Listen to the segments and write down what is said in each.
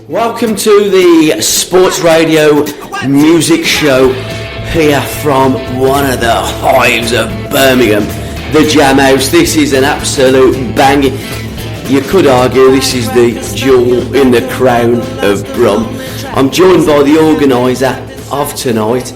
Welcome to the Sports Radio Music Show here from one of the hives of Birmingham, the Jamhouse. This is an absolute banger. You could argue this is the jewel in the crown of Brum. I'm joined by the organiser of tonight,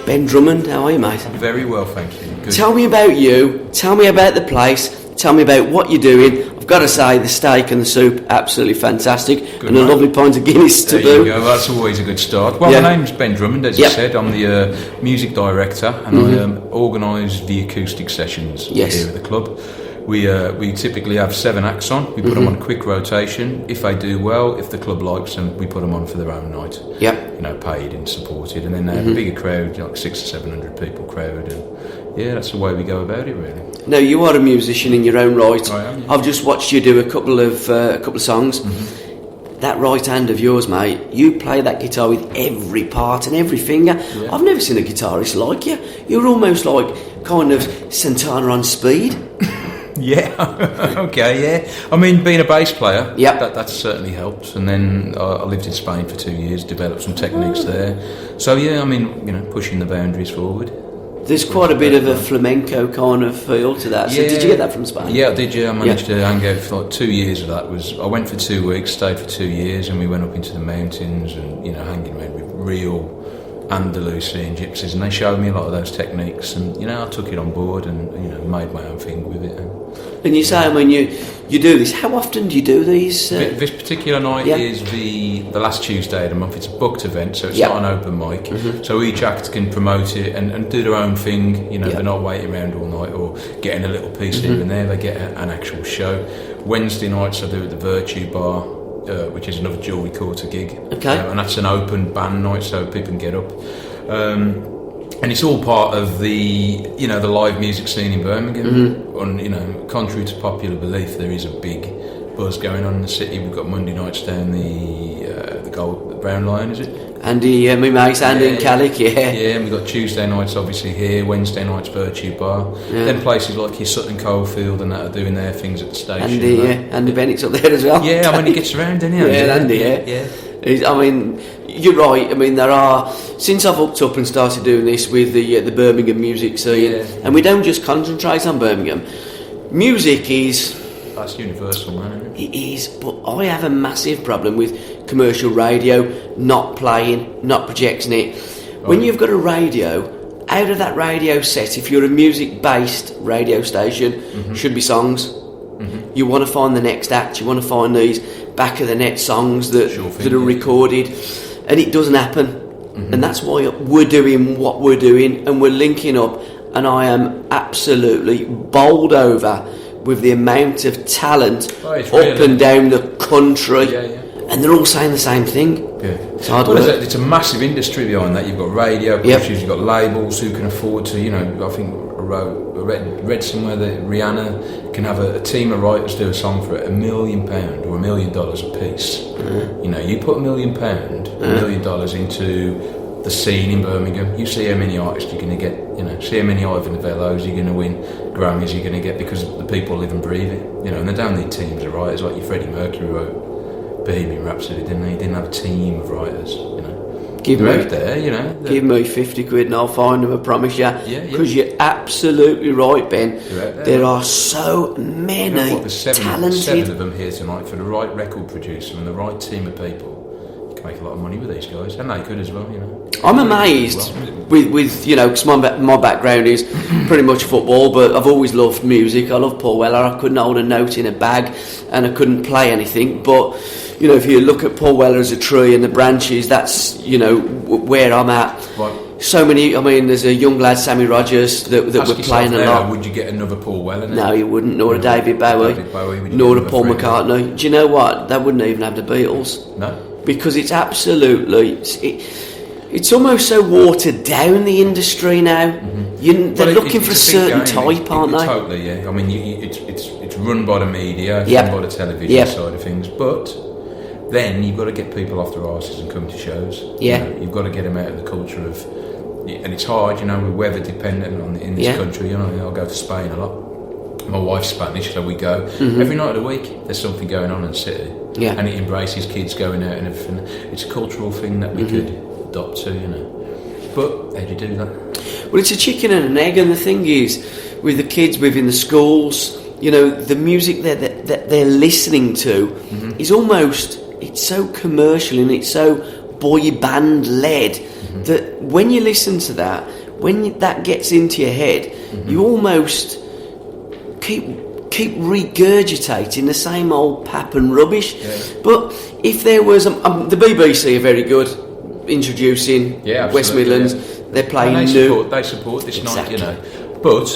Ben Drummond. How are you, mate? Very well, thank you. Good. Tell me about you, tell me about the place, tell me about what you're doing. I've got to say, the steak and the soup, absolutely fantastic. Good, and mate. A lovely pint of Guinness to boot. There you go, that's always a good start. Well, my name's Ben Drummond, as you said. I'm the music director, and I organise the acoustic sessions here at the club. We typically have 7 acts on. We put them on a quick rotation. If they do well, if the club likes them, we put them on for their own night. Yep. You know, paid and supported. And then they have a bigger crowd, like 600 or 700 people crowd. And that's the way we go about it, really. Now, you are a musician in your own right. I am, yeah. I've just watched you do a couple of songs. That right hand of yours, mate, you play that guitar with every part and every finger. Yeah. I've never seen a guitarist like you. You're almost like kind of Santana on speed. Yeah, okay, yeah. I mean, being a bass player, that certainly helps. And then I lived in Spain for 2 years, developed some techniques there. So, I mean, pushing the boundaries forward. There's quite a bit of a flamenco kind of feel to that. So did you get that from Spain? Yeah, I did, I managed to hang out for like 2 years of that. I went for 2 weeks, stayed for 2 years, and we went up into the mountains and, hanging around with real Andalusian gypsies, and they showed me a lot of those techniques, and I took it on board and made my own thing with it. And you say when you do this, how often do you do these? This particular night is the last Tuesday of the month. It's a booked event, so it's not an open mic. So each act can promote it and do their own thing. They're not waiting around all night or getting a little piece here and there. They get an actual show. Wednesday nights I do at the Virtue Bar, which is another Jewellery Quarter gig. Okay. And that's an open band night, so people can get up. And it's all part of the the live music scene in Birmingham. Contrary to popular belief, there is a big buzz going on in the city. We've got Monday nights down the Brown Lion, is it? Andy, my mate Andy and Calic, Yeah, and we've got Tuesday nights obviously here, Wednesday nights Virtue Bar. Then places like your Sutton Coldfield and that are doing their things at the station. Andy Bennett's up there as well. Yeah, I mean, he gets around, doesn't he? Andy, yeah. I mean, you're right. I mean, there are, since I've hooked up and started doing this with the Birmingham music scene, and we don't just concentrate on Birmingham. Music is... That's universal, man, isn't it? It is, but I have a massive problem with commercial radio not playing, not projecting it. When you've got a radio, out of that radio set, if you're a music-based radio station, should be songs. You want to find the next act, you want to find these back-of-the-net songs that are recorded, and it doesn't happen. And that's why we're doing what we're doing, and we're linking up, and I am absolutely bowled over with the amount of talent up and down the country, and they're all saying the same thing. It's hard work. It's a massive industry behind that. You've got radio pushers, you've got labels who can afford to, I think I read somewhere that Rihanna can have a team of writers do a song for £1 million or $1 million a piece. You put £1 million, $1 million into the scene in Birmingham, you see how many artists you're going to get, see how many Ivan Novellos you're going to win, Grammys you're going to get, because the people live and breathe it, and they don't need teams of writers. Like your Freddie Mercury wrote Bohemian Rhapsody, didn't he? He didn't have a team of writers, Give me, out there, give me 50 quid and I'll find them, I promise you. Because you're absolutely right, Ben. There are so many there's talented... 7 of them here tonight. For the right record producer and the right team of people, you can make a lot of money with these guys, and they could as well, I'm amazed with because my background is pretty much football, but I've always loved music. I love Paul Weller. I couldn't hold a note in a bag, and I couldn't play anything, but if you look at Paul Weller as a tree and the branches, that's where I'm at. Right. So many. There's a young lad, Sammy Rogers, that we're playing a lot. Would you get another Paul Weller? No, you wouldn't. Nor a David Bowie. Nor a Paul McCartney. Do you know what? They wouldn't even have the Beatles. No. Because it's absolutely. It's almost so watered down, the industry now. They're looking for a certain type, aren't they? Totally, yeah. It's run by the media, it's run by the television side of things, but then you've got to get people off their arses and come to shows. You've got to get them out of the culture of, and it's hard, we're weather dependent in this country. I'll go to Spain a lot. My wife's Spanish, so we go every night of the week. There's something going on in the city. Yeah. And it embraces kids going out and everything. It's a cultural thing that we could adopt to, But how do you do that? Well, it's a chicken and an egg, and the thing is, with the kids within the schools, the music that they're listening to is almost, it's so commercial and it's so boy band led that when you listen to that, when that gets into your head, you almost keep regurgitating the same old pap and rubbish. Yeah. But if there was the BBC are very good introducing West Midlands. They're playing and they support this night, But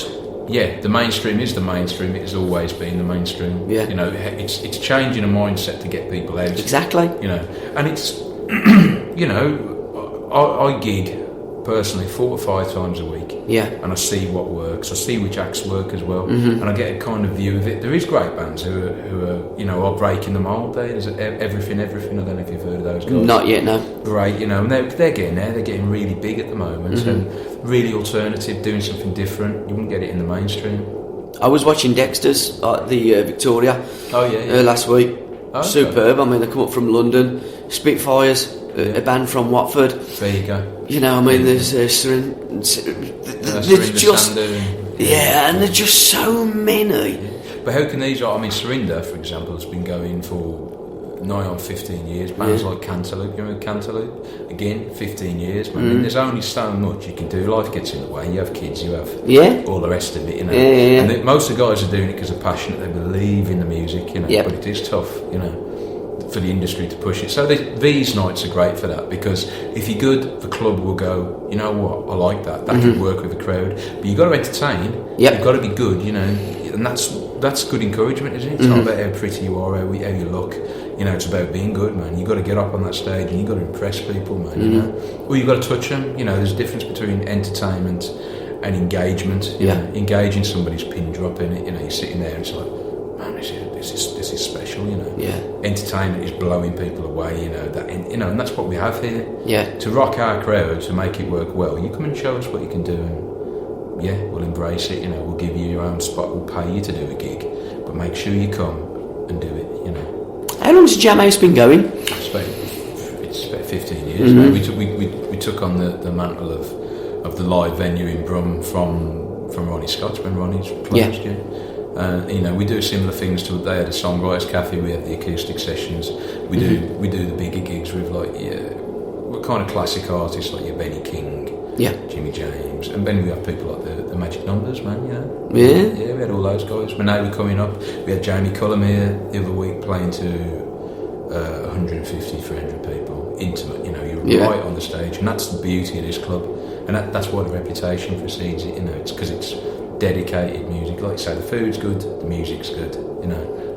the mainstream is the mainstream. It has always been the mainstream. Yeah. It's changing a mindset to get people out. Exactly. And it's I gig personally 4 or 5 times a week. Yeah. And I see what works. I see which acts work as well, and I get a kind of view of it. There is great bands who are breaking the mould. There's everything. I don't know if you've heard of those guys. Not yet, no. Great, and they're getting there. They're getting really big at the moment, and really alternative, doing something different. You wouldn't get it in the mainstream. I was watching Dexter's at the Victoria. Oh yeah. Last week. Oh, superb. I mean, they come up from London. Spitfires, a band from Watford. There you go. There's there's just and there's just so many. Yeah. But how can these? Surinder, for example, has been going for nigh on 15 years. Bands like Cantaloupe, you remember Cantaloupe? Again, 15 years. There's only so much you can do. Life gets in the way. You have kids, you have all the rest of it, Yeah. And most of the guys are doing it because they're passionate. They believe in the music, But it is tough, for the industry to push it. So these nights are great for that, because if you're good, the club will go, you know what, I like that. That can work with a crowd. But you've got to entertain. Yep. You've got to be good, and that's good encouragement, isn't it? It's not about how pretty you are, how you look. It's about being good, man. You've got to get up on that stage and you've got to impress people, man, Or you've got to touch them. There's a difference between entertainment and engagement. Engaging somebody's pin drop in it, you're sitting there and it's like, man, this is special, Yeah. Entertainment is blowing people away, and that's what we have here. Yeah. To rock our crowd, to make it work well, you come and show us what you can do, and we'll embrace it. We'll give you your own spot. We'll pay you to do a gig, but make sure you come and do it. How long has Jamhouse been going? It's about 15 years now. We took on the mantle of the live venue in Brum from Ronnie Scott's when Ronnie's closed. We do similar things to. They had a songwriters cafe. We have the acoustic sessions. We do the bigger gigs with we're kind of classic artists like your Benny King, Jimmy James, and then we have people like the Magic Numbers, man. Yeah, we had all those guys. When they were coming up, we had Jamie Cullum here the other week playing to 150, 300 people, intimate. You're right on the stage, and that's the beauty of this club, and that's why the reputation precedes it. It's because it's dedicated music. Like you say, the food's good, the music's good.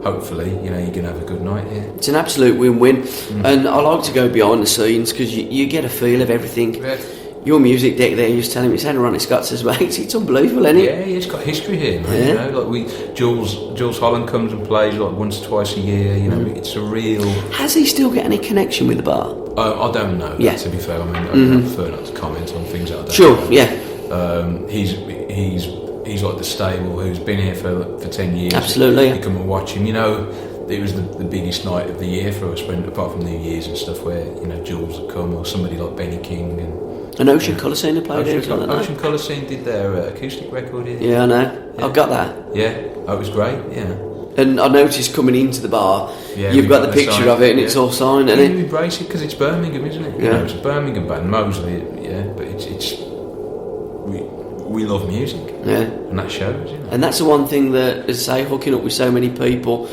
Hopefully, you're going to have a good night here. It's an absolute win-win, and I like to go behind the scenes because you get a feel of everything. Yeah. Your music deck there, you was telling me, it's Ronnie Scott's as well. It's unbelievable, isn't it? Yeah, it's got history here, man. Jules Holland comes and plays like once or twice a year. It's a real. Has he still got any connection with the bar? I don't know. Yeah. To be fair, I prefer not to comment on things that I don't know. Sure, yeah. He's like the stable who's been here for 10 years. Absolutely. You come and watch him. It was the biggest night of the year for us, apart from New Year's and stuff, where Jules would come, or somebody like Benny King and Ocean Colour Scene had played here. Ocean Colour Scene did their acoustic record here. Yeah, I know. Yeah. I've got that. Yeah, it was great. Yeah. And I noticed coming into the bar, you've got the picture of it, and it's all signed, isn't it? You embrace it because it's Birmingham, isn't it? Yeah. It's a Birmingham band, Moseley. Yeah, but it's we love music. Yeah, and that shows. And that's the one thing that, as I say, hooking up with so many people,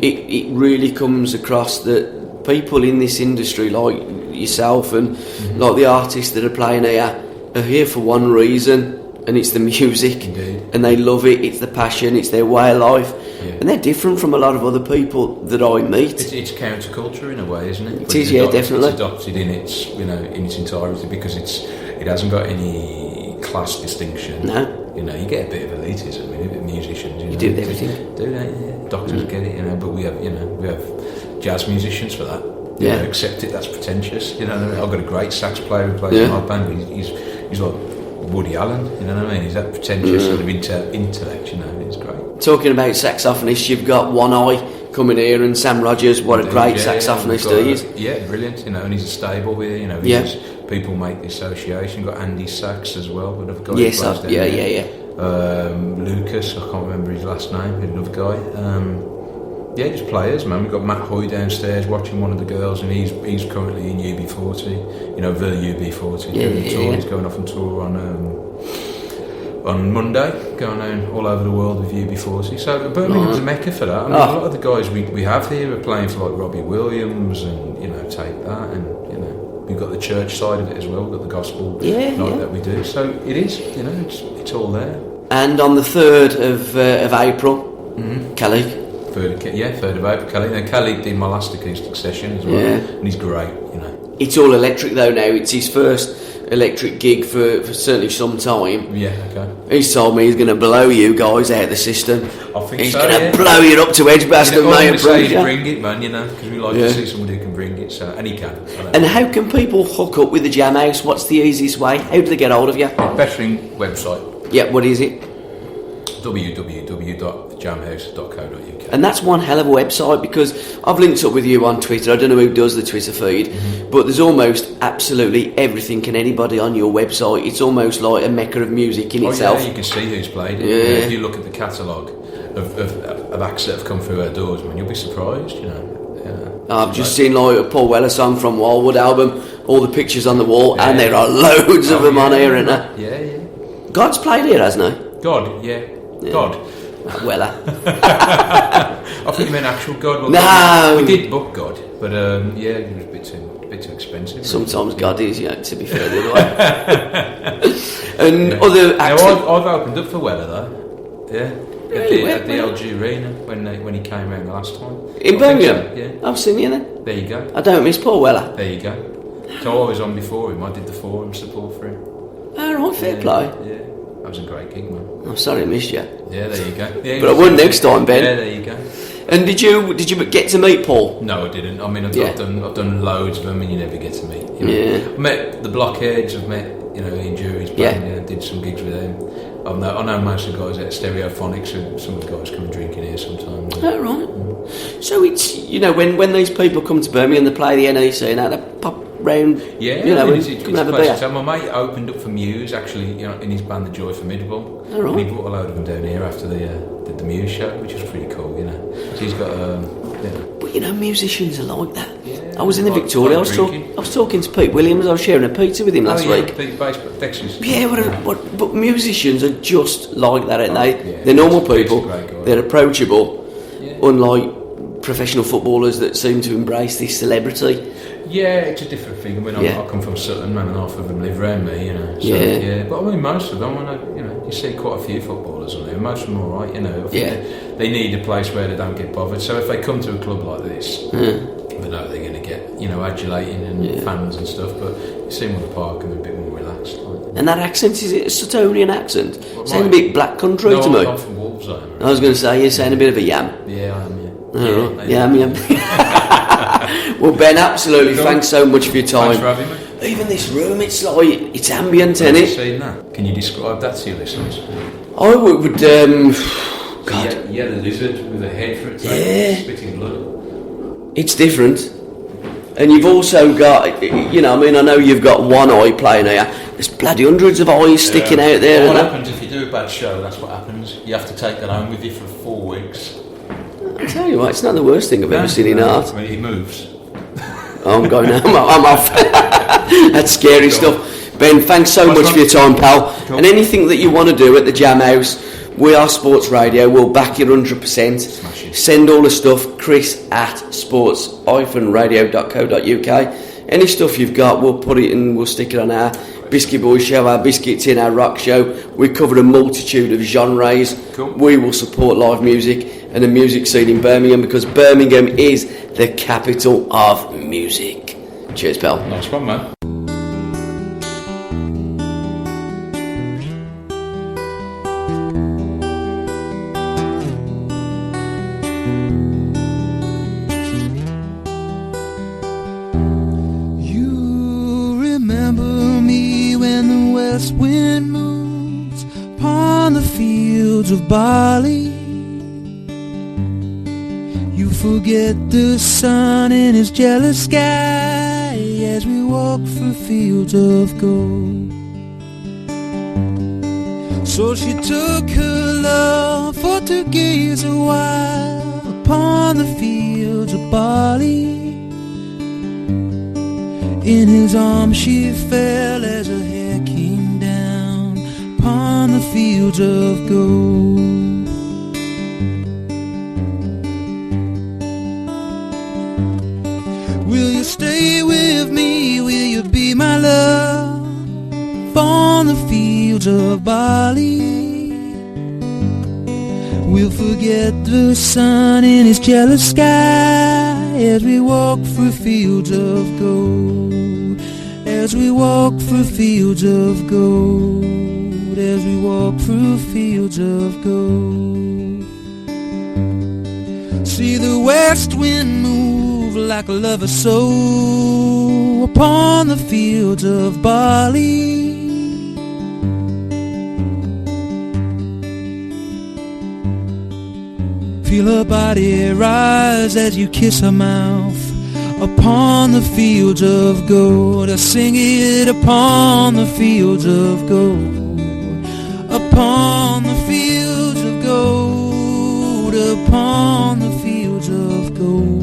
it really comes across that people in this industry, like yourself and like the artists that are playing here, are here for one reason, and it's the music. Indeed. And they love it. It's the passion. It's their way of life. Yeah. And they're different from a lot of other people that I meet. It's counterculture in a way, isn't it? It is, definitely. It's adopted in its in its entirety because it hasn't got any class distinction. No. You get a bit of elitism with musicians. You do everything. Do they? Yeah. Doctors get it, but we have jazz musicians for that. Accept it. That's pretentious. I've got a great sax player who plays in my band. But he's like Woody Allen. You know what I mean? He's that pretentious sort of intellect. It's great. Talking about saxophonists, you've got One Eye coming here, and Sam Rogers, what a great saxophonist he is. Yeah, brilliant, and he's a stable here, people make the association. Got Andy Sax as well, another guy. Yes, Lucas, I can't remember his last name, another guy. Just players, man. We've got Matt Hoy downstairs watching one of the girls, and he's currently in UB40, the UB40 doing the tour. He's going off on tour on Monday, going on all over the world with UB40. So Birmingham's a mecca for that. I mean, a lot of the guys we have here are playing for like Robbie Williams, and take that, and we've got the church side of it as well. We've got the gospel night that we do. So it is, it's all there. And on the 3rd of April, Kelly. 3rd of April, Kelly. Now, Kelly did my last acoustic session as well, and he's great, It's all electric though now. It's his first electric gig for certainly some time. Yeah, okay. He's told me he's going to blow you guys out of the system. I think he's going to blow you up to Edgbaston, mate. Bring it, man, because we like to see somebody who can bring it, and he can. And how can people hook up with the Jamhouse? What's the easiest way? How do they get hold of you? Bettering website. Yeah, what is it? www.jamhouse.co.uk. And that's one hell of a website, because I've linked up with you on Twitter. I don't know who does the Twitter feed, but there's almost absolutely everything and anybody on your website. It's almost like a mecca of music in itself. Yeah, you can see who's played it. If you look at the catalogue of acts that have come through our doors, man, you'll be surprised, I've just seen like a Paul Weller song from Wildwood album, all the pictures on the wall, and there are loads of them on here, isn't there? Yeah. God's played here, hasn't he? God. Weller. I think you meant actual God. Well, no, we did book God, but it was a bit too expensive. Sometimes God is, to be fair, the other way. And other acts. Now, I've opened up for Weller though. Yeah. Really? At the LG Arena when he came around the last time. In Birmingham? So, yeah. I've seen you then. There you go. I don't miss Paul Weller. There you go. So I was on before him. I did the forum support for him. Alright, fair play. Yeah. That was a great gig, man. I'm sorry I missed you. Yeah, there you go. Yeah, but I won next time, Ben. Yeah, there you go. And did you get to meet Paul? No, I didn't. I mean, I've done loads of them, and you never get to meet. I met the Blockheads. I've met Ian Jury's band. Did some gigs with them. I know most of the guys at Stereophonics, and some of the guys come and drink in here sometimes. Oh, right. So it's when these people come to Birmingham, they play the NEC and they pop round. Yeah, come and have a beer. So my mate opened up for Muse actually, in his band The Joy Formidable. Oh, right. And he brought a load of them down here after they did the Muse show, which was pretty cool. So he's got But musicians are like that. Yeah, I was in the Victoria. I was talking to Pete Williams. I was sharing a pizza with him last week. Pete Dexter's. Yeah, but musicians are just like that, aren't they? They're normal people. They're approachable, unlike professional footballers that seem to embrace this celebrity. Yeah, it's a different thing. I mean, I come from Sutton, man, and half of them live around me, But I mean, most of them, you see quite a few footballers on there. Most of them are alright, I think they need a place where they don't get bothered. So if they come to a club like this, they know they're going to get, adulating and fans and stuff. But you see them on the park and they're a bit more relaxed. And that accent, is it a Sutonian accent? Sound a bit black country to me. I'm from Wolves, I was going to say, you sound a bit of a yam. Yeah, I am, Yam. Well, Ben, absolutely, thanks so much for your time. Thanks for having me. Even this room, it's ambient, isn't it? Seen that? Can you describe that to your listeners? I would God. Yeah, the lizard with a head for its head, spitting blood. It's different. And you've also got, I know you've got one eye playing here. There's bloody hundreds of eyes sticking out there. What happens if you do a bad show? That's what happens. You have to take that home with you for 4 weeks. I tell you what, it's not the worst thing I've ever seen in art. When he moves. I'm going now. I'm off. That's scary stuff. Ben, thanks so much for your time, pal. Cool. And anything that you want to do at the Jamhouse, we are Sports Radio. We'll back you 100%. Send all the stuff, chris@sports-radio.co.uk. Any stuff you've got, we'll put it in, we'll stick it on our Biscuit Boys show, our Biscuits in, our rock show. We cover a multitude of genres. Cool. We will support live music and the music scene in Birmingham, because Birmingham is the capital of music. Cheers, pal. Nice one, man. You remember me when the west wind moves upon the fields of barley. You forget the sun in his jealous sky as we walk through fields of gold. So she took her love for to gaze a while upon the fields of barley. In his arms she fell as her hair came down upon the fields of gold. Will you stay with me? Will you be my love on the fields of barley? We'll forget the sun in his jealous sky as we walk through fields of gold. As we walk through fields of gold. As we walk through fields of gold. See the west wind move like a lover's soul upon the fields of barley. Feel her body rise as you kiss her mouth upon the fields of gold. I sing it upon the fields of gold. Upon the fields of gold. Upon the fields of gold.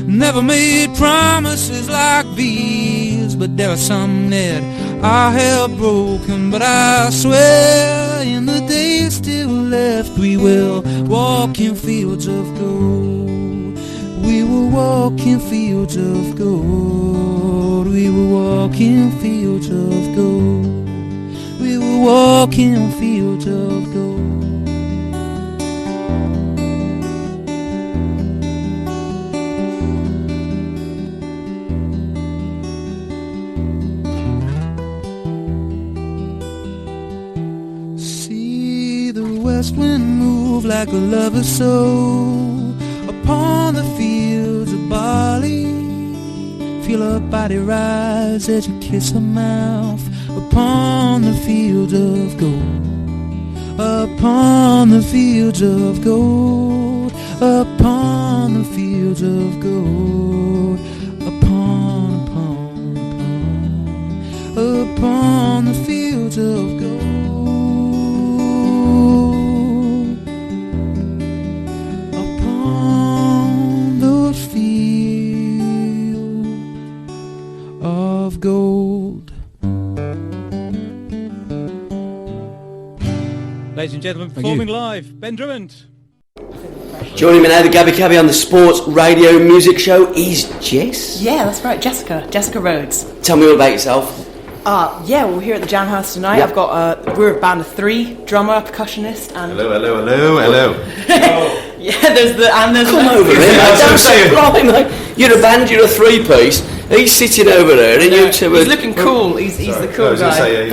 Never made promises like these, but there are some that I have broken. But I swear in the days still left we will walk in fields of gold. We will walk in fields of gold. We will walk in fields of gold. We will walk in fields of gold. West wind move like a lover's soul upon the fields of barley. Feel her body rise as you kiss her mouth upon the fields of gold. Upon the fields of gold. Upon the fields of gold. Upon the fields of gold. Gold. Ladies and gentlemen, performing live, Ben Drummond. Joining me now, the Gabbie Cabbie on the Sports Radio Music Show is Jess. Yeah, that's right, Jessica Rhodes. Tell me all about yourself. Yeah, we're here at the Jamhouse tonight. Yep. I've got we're a band of three: drummer, percussionist, and Hello. yeah, there's Come over here. Don't say it. You're a band. You're a three-piece. He's sitting over there, and you two are... He's looking cool. He's the cool guy.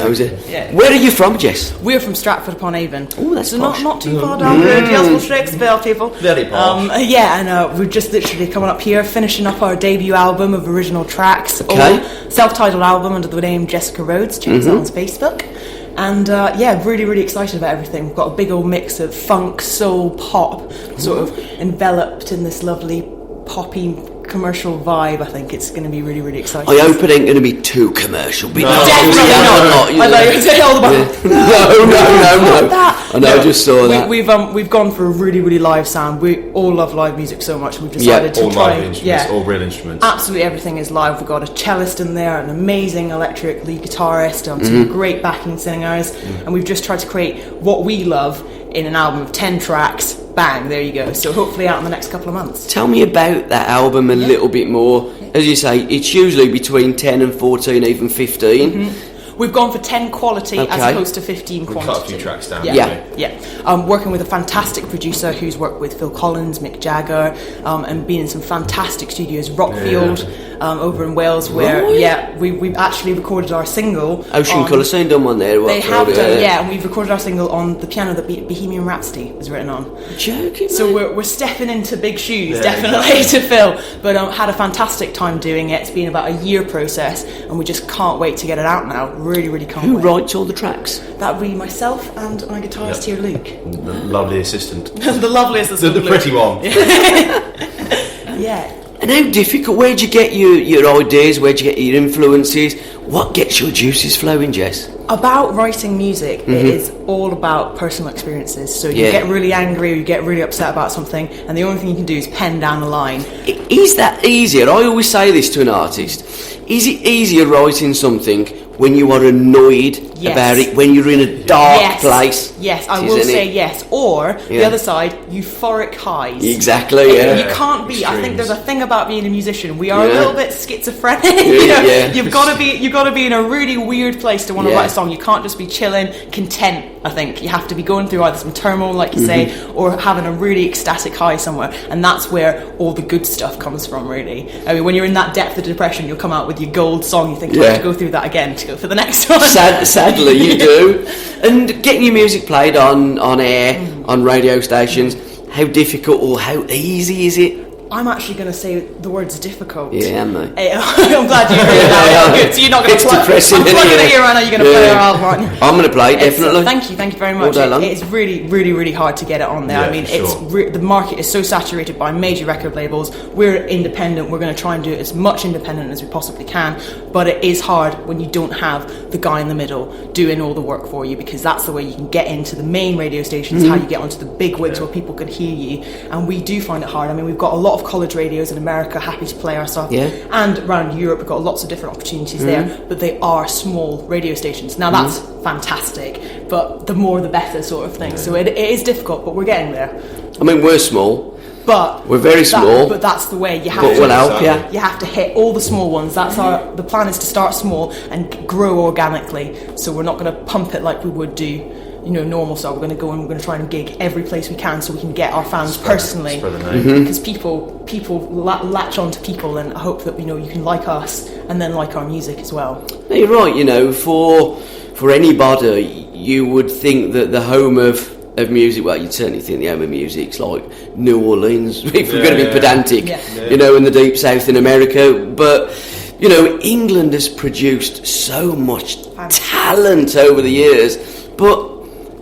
Yeah. Where are you from, Jess? We're from Stratford-upon-Avon. Oh, that's so posh. not too far down the road. Yellsville, Shakespeare, people. Very posh. And we're just literally coming up here, finishing up our debut album of original tracks. Okay. Self-titled album under the name Jessica Rhodes. Check us out on Facebook. And really, really excited about everything. We've got a big old mix of funk, soul, pop, sort of enveloped in this lovely poppy commercial vibe. I think it's going to be really, really exciting. I hope it ain't going to be too commercial. Definitely not. I thought you were saying all about No. I know, I just saw that. We've gone for a really, really live sound. We all love live music so much. We've decided to all try. live instruments, all real instruments. Absolutely everything is live. We've got a cellist in there, an amazing electric lead guitarist, some great backing singers, and we've just tried to create what we love in an album of 10 tracks. Bang, there you go. So hopefully out in the next couple of months. Tell me about that album a little bit more. As you say, it's usually between 10 and 14, even 15. We've gone for 10 quality as Okay. opposed to 15 We've quantity. cut a few tracks down. Yeah. haven't we? Yeah. Working with a fantastic producer who's worked with Phil Collins, Mick Jagger, and been in some fantastic studios, Rockfield, over in Wales, where we've actually recorded our single. Ocean Colour Scene done one there. They have done, and we've recorded our single on the piano that Bohemian Rhapsody was written on. Joking, So man. we're stepping into big shoes, definitely, to fill. But had a fantastic time doing it. It's been about a year process, and we just can't wait to get it out now. Really, really can't Who wait. writes all the tracks? That would be myself and my guitarist here, Luke. The lovely assistant. The loveliest of The pretty one. Yeah. And how difficult? Where'd you get your ideas? Where'd you get your influences? What gets your juices flowing, Jess? About writing music, it is all about personal experiences. So you get really angry or you get really upset about something, and the only thing you can do is pen down a line. Is that easier? I always say this to an artist. Is it easier writing something when you are annoyed about it, when you're in a dark place? Yes, I will say yes. Or the other side, euphoric highs. Exactly, yeah. You can't be. I think there's a thing about being a musician. We are a Yeah. little bit schizophrenic. Yeah. You've got to be in a really weird place to want to write a song. You can't just be chilling, content. I think you have to be going through either some turmoil, like you say, or having a really ecstatic high somewhere, and that's where all the good stuff comes from. Really, I mean, when you're in that depth of depression, you'll come out with your gold song. You think, I have to go through that again to go for the next one. Sadly, you do. And getting your music played on air, on radio stations, how difficult or how easy is it? I'm actually going to say the word's difficult. Yeah, mate. I'm glad you agree with that. Good. So you're not going to play. Depressing, I'm plugging it here right now. You're going to play our album, aren't you? I'm going to play, definitely. Thank you very much. All day long. It's really, really, really hard to get it on there. Yeah, I mean, for the market is so saturated by major record labels. We're independent. We're going to try and do it as much independent as we possibly can. But it is hard when you don't have the guy in the middle doing all the work for you, because that's the way you can get into the main radio stations, how you get onto the big wigs where people can hear you. And we do find it hard. I mean, we've got a lot of college radios in America happy to play our stuff, and around Europe we've got lots of different opportunities there, but they are small radio stations. Now that's fantastic, but the more the better sort of thing. So it is difficult, but we're getting there. I mean, we're small. But we're very small. But that's the way you have but to. we'll help you. You have to hit all the small ones. That's the plan is to start small and grow organically. So we're not going to pump it like we would do, normal stuff. We're going to go and we're going to try and gig every place we can, so we can get our fans personally. Spread the name. Because people latch on to people, and I hope that you can like us and then like our music as well. No, you're right. For anybody, you would think that the home of music, well, you'd certainly think the home of music's like New Orleans, if we're going to be pedantic, in the deep south in America. But England has produced so much talent over the years, but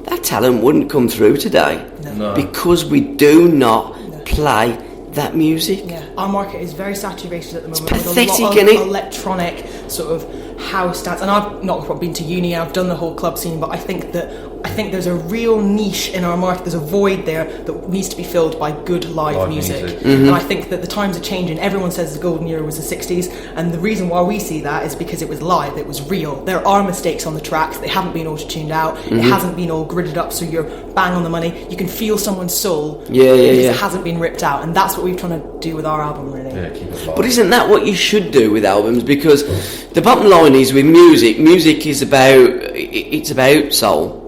that talent wouldn't come through today because we do not play that music. Yeah, our market is very saturated at the moment. It's with a pathetic, lot isn't of it? electronic sort of house dance, and I've not been to uni. I've done the whole club scene, but I think there's a real niche in our market. There's a void there that needs to be filled by good live music. And I think that the times are changing. Everyone says the golden era was the 60s, and the reason why we see that is because it was live, it was real. There are mistakes on the tracks, they haven't been auto-tuned out, it hasn't been all gridded up so you're bang on the money. You can feel someone's soul because it hasn't been ripped out, and that's what we're trying to do with our album, really. Yeah, keep it But isn't that what you should do with albums? Because the bottom line is with music is about soul.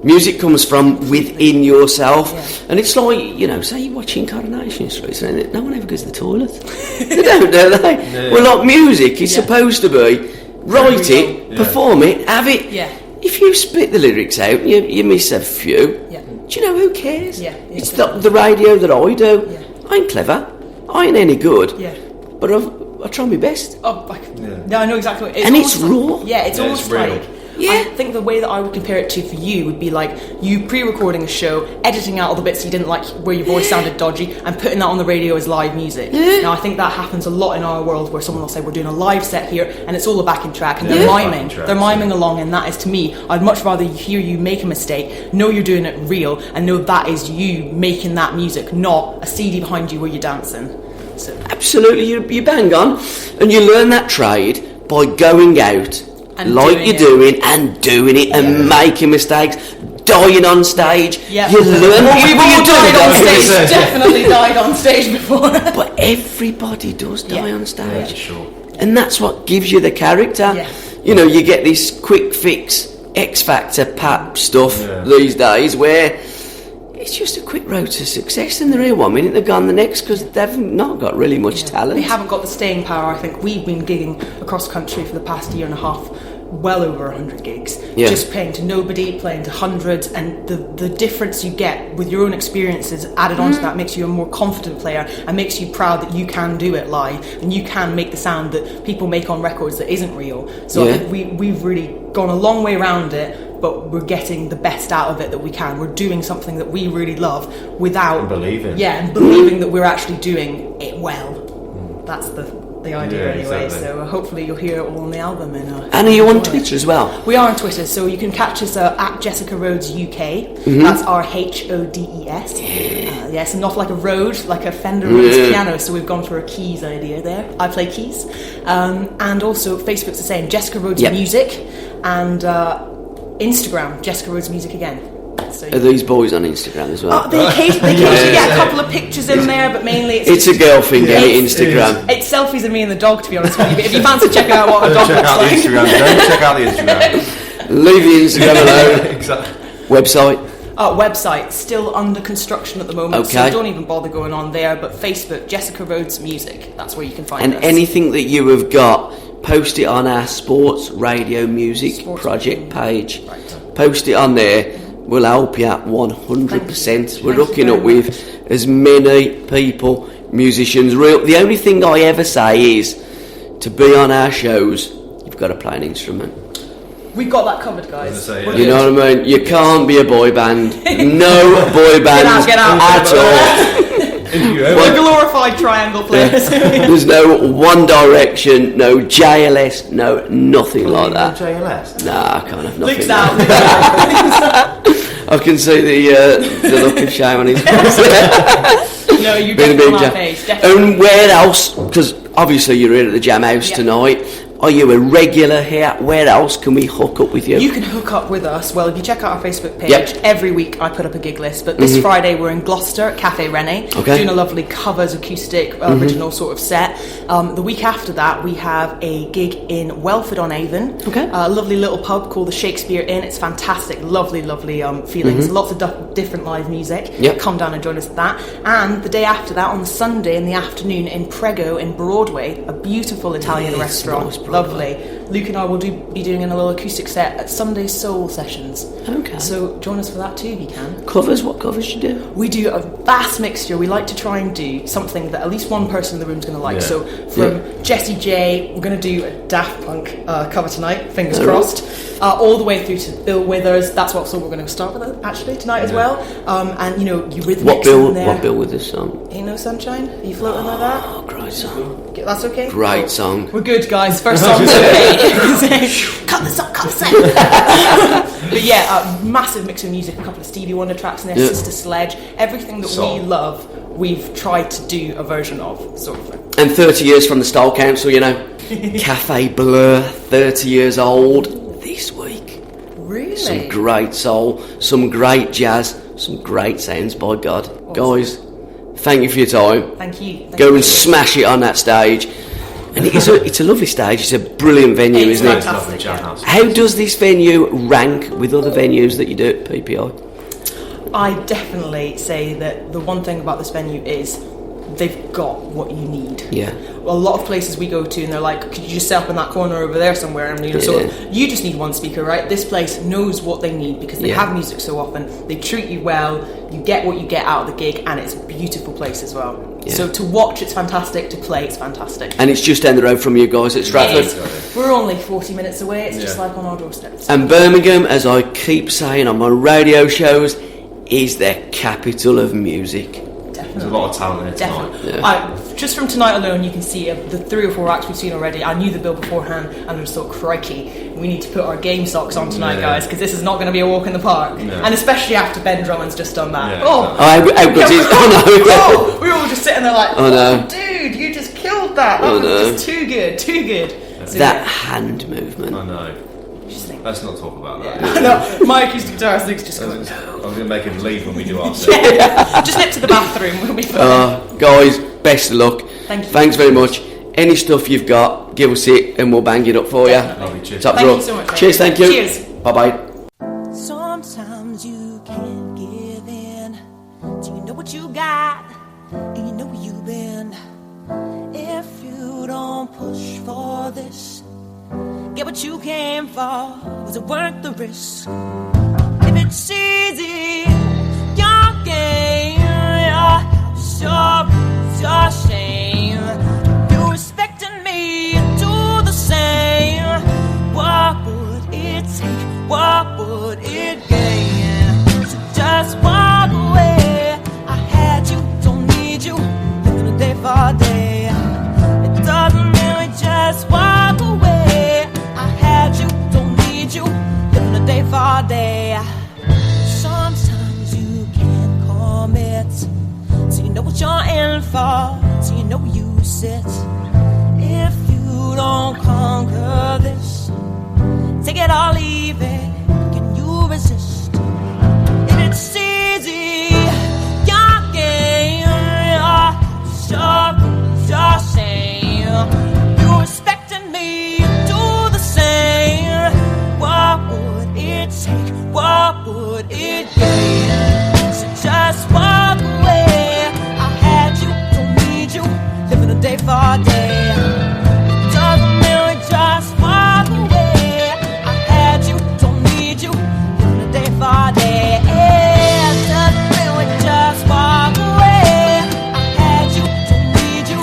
Music comes from within yourself, and it's like, say you're watching Coronation Street, and no one ever goes to the toilet. They don't, do they? Yeah. Well, like music is supposed to be, write it, perform it, have it. Yeah. If you spit the lyrics out, you miss a few. Yeah. Do you know who cares? Yeah, It's the radio that I do. Yeah. I ain't clever. I ain't any good. Yeah. But I try my best. No, I know exactly what it is. And it's raw. Yeah, it's almost it's real. like... I think the way that I would compare it to for you would be like you pre-recording a show, editing out all the bits you didn't like where your voice sounded dodgy, and putting that on the radio as live music. Now I think that happens a lot in our world, where someone will say we're doing a live set here and it's all a backing track, and they're miming. They're miming along, and that is, to me, I'd much rather hear you make a mistake, know you're doing it real, and know that is you making that music, not a CD behind you where you're dancing. So. Absolutely, you bang on, and you learn that trade by going out And like you're doing and making mistakes, dying on stage. Yeah. You learn. We've all died on stage. Definitely died on stage before. But everybody does die on stage. Yeah, sure. And that's what gives you the character. Yeah. You know, you get this quick fix X Factor pap stuff these days where it's just a quick road to success, and they're here 1 minute, they're gone the next, because they've not got really much talent. They haven't got the staying power. I think we've been gigging across the country for the past year and a half, well over 100 gigs, just playing to nobody, playing to hundreds, and the difference you get with your own experiences added onto that makes you a more confident player and makes you proud that you can do it live and you can make the sound that people make on records that isn't real. So I think we've really gone a long way around it, but we're getting the best out of it that we can. We're doing something that we really love without... And believing. Yeah, and believing that we're actually doing it well. That's the idea anyway, exactly. so hopefully you'll hear it all on the album. And are you on Twitter as well? We are on Twitter, so you can catch us at Jessica Rhodes UK. That's RHODES. Yes, and not like a road, like a Fender Rhodes piano, so we've gone for a keys idea there. I play keys. And also Facebook's the same, Jessica Rhodes Music, and Instagram, Jessica Rhodes Music again. So are these boys on Instagram as well? They occasionally get a couple of pictures in there, but mainly it's a girl thing, Instagram. It's selfies of me and the dog, to be honest with you. But if you fancy checking out what a dog looks like, Instagram. Don't check out the Instagram. Leave the Instagram alone. Exactly. Website still under construction at the moment, so don't even bother going on there. But Facebook, Jessica Rhodes Music, that's where you can find us. And anything that you have got, post it on our Sports Radio Music Project page. Post it on there. We'll help you out 100%. We're hooking up with as many people, musicians. The only thing I ever say is, to be on our shows, you've got to play an instrument. We've got that covered, guys. You know what I mean? You can't be a boy band. No boy band get out. at all. We're glorified triangle players. There's no One Direction, no JLS, no nothing like that. JLS? Nah, I can't have nothing. Luke's out. I can see the look of shame on his face. No, you're definitely on our page. Definitely. And where else? Because obviously you're here at the Jamhouse tonight. Are you a regular here? Where else can we hook up with you? You can hook up with us. Well, if you check out our Facebook page, every week I put up a gig list. But this Friday we're in Gloucester at Cafe Rene, doing a lovely covers, acoustic, original sort of set. The week after that we have a gig in Welford-on-Avon, a lovely little pub called the Shakespeare Inn. It's fantastic, lovely feelings, lots of different live music. Come down and join us at that. And the day after that, on Sunday in the afternoon in Prego in Broadway, a beautiful Italian restaurant. Nice. Lovely. Luke and I will be doing a little acoustic set at Sunday Soul Sessions. Okay. So join us for that too if you can. Covers? What covers you do? We do a vast mixture. We like to try and do something that at least one person in the room is going to like. So from Jessie J, we're going to do a Daft Punk cover tonight, fingers crossed, all the way through to Bill Withers. That's what song we're going to start with actually tonight as well. And you know, Eurythmics in there. What Bill Withers song? Ain't No Sunshine? Are you floating like that? Oh, great song. That's okay? Great song. We're good, guys. First song's okay. Cut this up, cut this out. But yeah, a massive mix of music, a couple of Stevie Wonder tracks in there, Sister Sledge, everything that we love, we've tried to do a version of, sort of thing. And 30 years from the Style Council, you know. Cafe Blur, 30 years old this week. Really? Some great soul, some great jazz, some great sounds, by God. Awesome. Guys, thank you for your time. Thank you. Go and smash it on that stage. And it's a lovely stage. It's a brilliant venue, isn't it? Lovely Jamhouse. How does this venue rank with other venues that you do at PPI? I definitely say that the one thing about this venue is they've got what you need. Yeah. A lot of places we go to and they're like, could you just set up in that corner over there somewhere? And so you just need one speaker, right? This place knows what they need because they have music so often. They treat you well. You get what you get out of the gig, and it's a beautiful place as well. Yeah. So to watch, it's fantastic. To play, it's fantastic. And it's just down the road from you guys at Stratford. We're only 40 minutes away. It's just like on our doorsteps. And Birmingham, as I keep saying on my radio shows, is the capital of music. There's a lot of talent in it tonight. Just from tonight alone, you can see the 3 or 4 acts we've seen already. I knew the bill beforehand, and I just thought, crikey, we need to put our game socks on tonight, guys, because this is not going to be a walk in the park. No. And especially after Ben Drummond's just done that. We were all just sitting there like, oh, dude, you just killed that. That was just too good. So, that hand movement. I know. Let's not talk about that. No, my acoustic guitarist thinks just I was going to make him leave when we do our set. Just nip to the bathroom when we put guys, best of luck. Thank you. Thanks very much. Any stuff you've got, give us it and we'll bang it up for you. Lovely, cheers. Top Thank draw. you so much. Cheers, thank you. Cheers. Bye-bye. Sometimes you can't give in till you know what you got and you know where you've been. If you don't push for this, get what you came for. Was it worth the risk? If it's easy, your game, your house, your shame. You respecting me, do the same. What would it take? What would it gain? So just walk away. I had you, don't need you, living a day for day. It doesn't really just walk away. I had you, don't need you, living a day for day. Sometimes you can't commit, so you know what you're in for, so you know where you sit. If you don't conquer this, take it or leave it, can you resist? If it's easy, your game, your shame. You respecting me, do the same. What would it take? What would it gain? So just walk away. I had you, don't need you, living a day for day. It doesn't really just walk away. I had you, don't need you, living a day for day. It doesn't really just walk away. I had you, don't need you,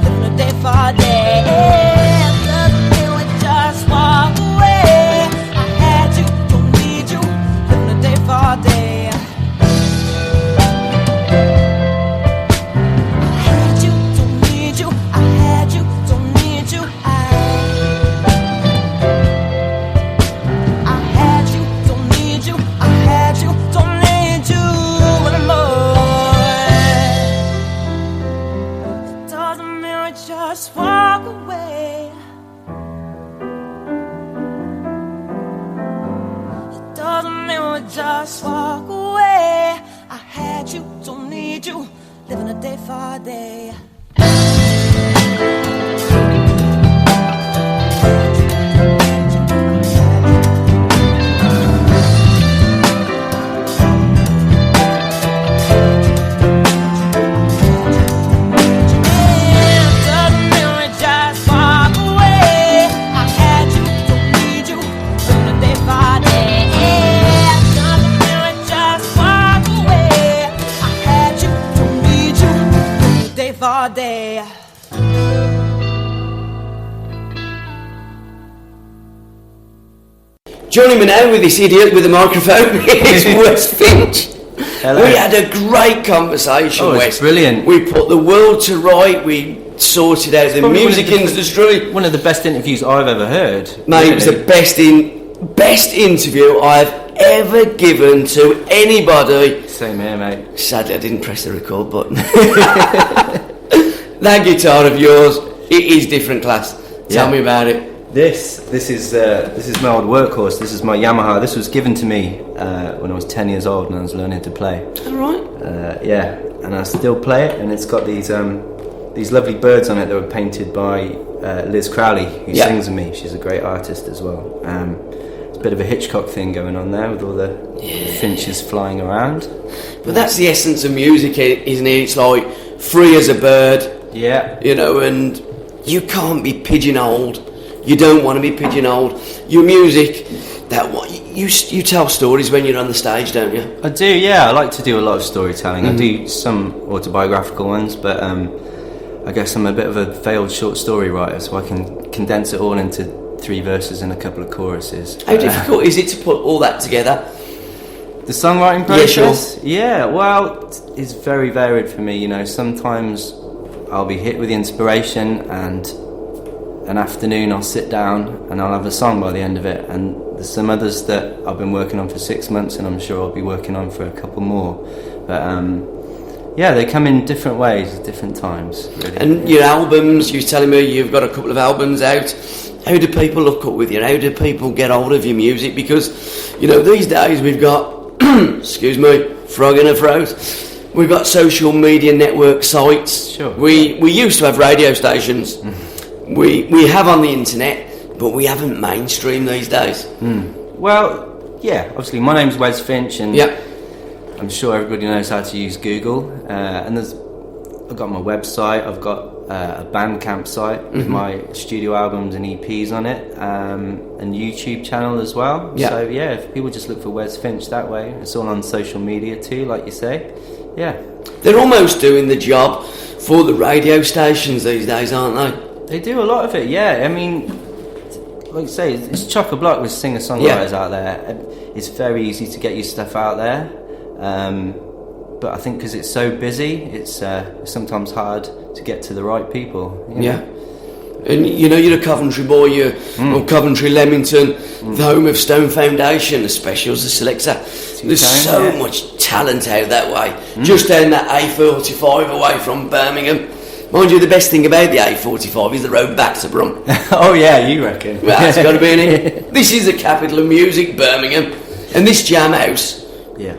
living a day for day. It doesn't really just walk away. I had you, don't need you, living a day for day. I had you, don't need you, I had you, don't need you, I had you, don't need you, I had you, don't need you anymore. It doesn't mean we just walk away. It doesn't mean we just walk away. I had you, don't need you, living a day for a day. For a day. Joining me now with this idiot with the microphone is Wes Finch. Hello. We had a great conversation, Oh, it's Wes. brilliant. We put the world to right, we sorted out the Probably music industry. One of the best interviews I've ever heard. Mate, it was the really. best interview I've ever given to anybody. Same here, mate. Sadly, I didn't press the record button. That guitar of yours, it is different class. Tell me about it. This is my old workhorse. This is my Yamaha. This was given to me when I was 10 years old and I was learning to play. All right. Yeah, and I still play it. And it's got these lovely birds on it that were painted by Liz Crowley, who sings with me. She's a great artist as well. It's a bit of a Hitchcock thing going on there with all the finches flying around. But that's the essence of music, isn't it? It's like free as a bird. Yeah. You know, and you can't be pigeonholed. You don't want to be pigeonholed. Your music, you tell stories when you're on the stage, don't you? I do, yeah. I like to do a lot of storytelling. I do some autobiographical ones, but I guess I'm a bit of a failed short story writer, so I can condense it all into 3 verses and a couple of choruses. How difficult is it to put all that together? The songwriting process? Yeah, sure. Yeah, well, it's very varied for me, you know. Sometimes I'll be hit with the inspiration and an afternoon I'll sit down and I'll have a song by the end of it, and there's some others that I've been working on for 6 months and I'm sure I'll be working on for a couple more. But yeah, they come in different ways at different times, really. And your albums, you're telling me you've got a couple of albums out. How do people look up with you? How do people get hold of your music? Because, you know, these days we've got, excuse me, frog in a throat. We've got social media network sites. Sure. We used to have radio stations. we have on the internet, but we haven't mainstreamed these days. Well, yeah, obviously my name's Wes Finch, and Yep. I'm sure everybody knows how to use Google. And I've got my website, I've got a Bandcamp site with my studio albums and EPs on it, and YouTube channel as well. Yeah. So yeah, if people just look for Wes Finch that way, it's all on social media too, like you say. Yeah. They're almost doing the job for the radio stations these days, aren't they? They do a lot of it, yeah. I mean, like you say, it's chock-a-block with singer-songwriters out there. It's very easy to get your stuff out there. But I think because it's so busy, it's sometimes hard to get to the right people. You know? Yeah. And you're a Coventry boy, you're or Coventry Leamington, the home of Stone Foundation, the Specials, the Selector. There's so much talent out that way. Just down that A45 away from Birmingham. Mind you, the best thing about the A45 is the road back to Brum. Oh yeah, you reckon? Well, that's got to be in it. This is the capital of music, Birmingham. And this Jamhouse,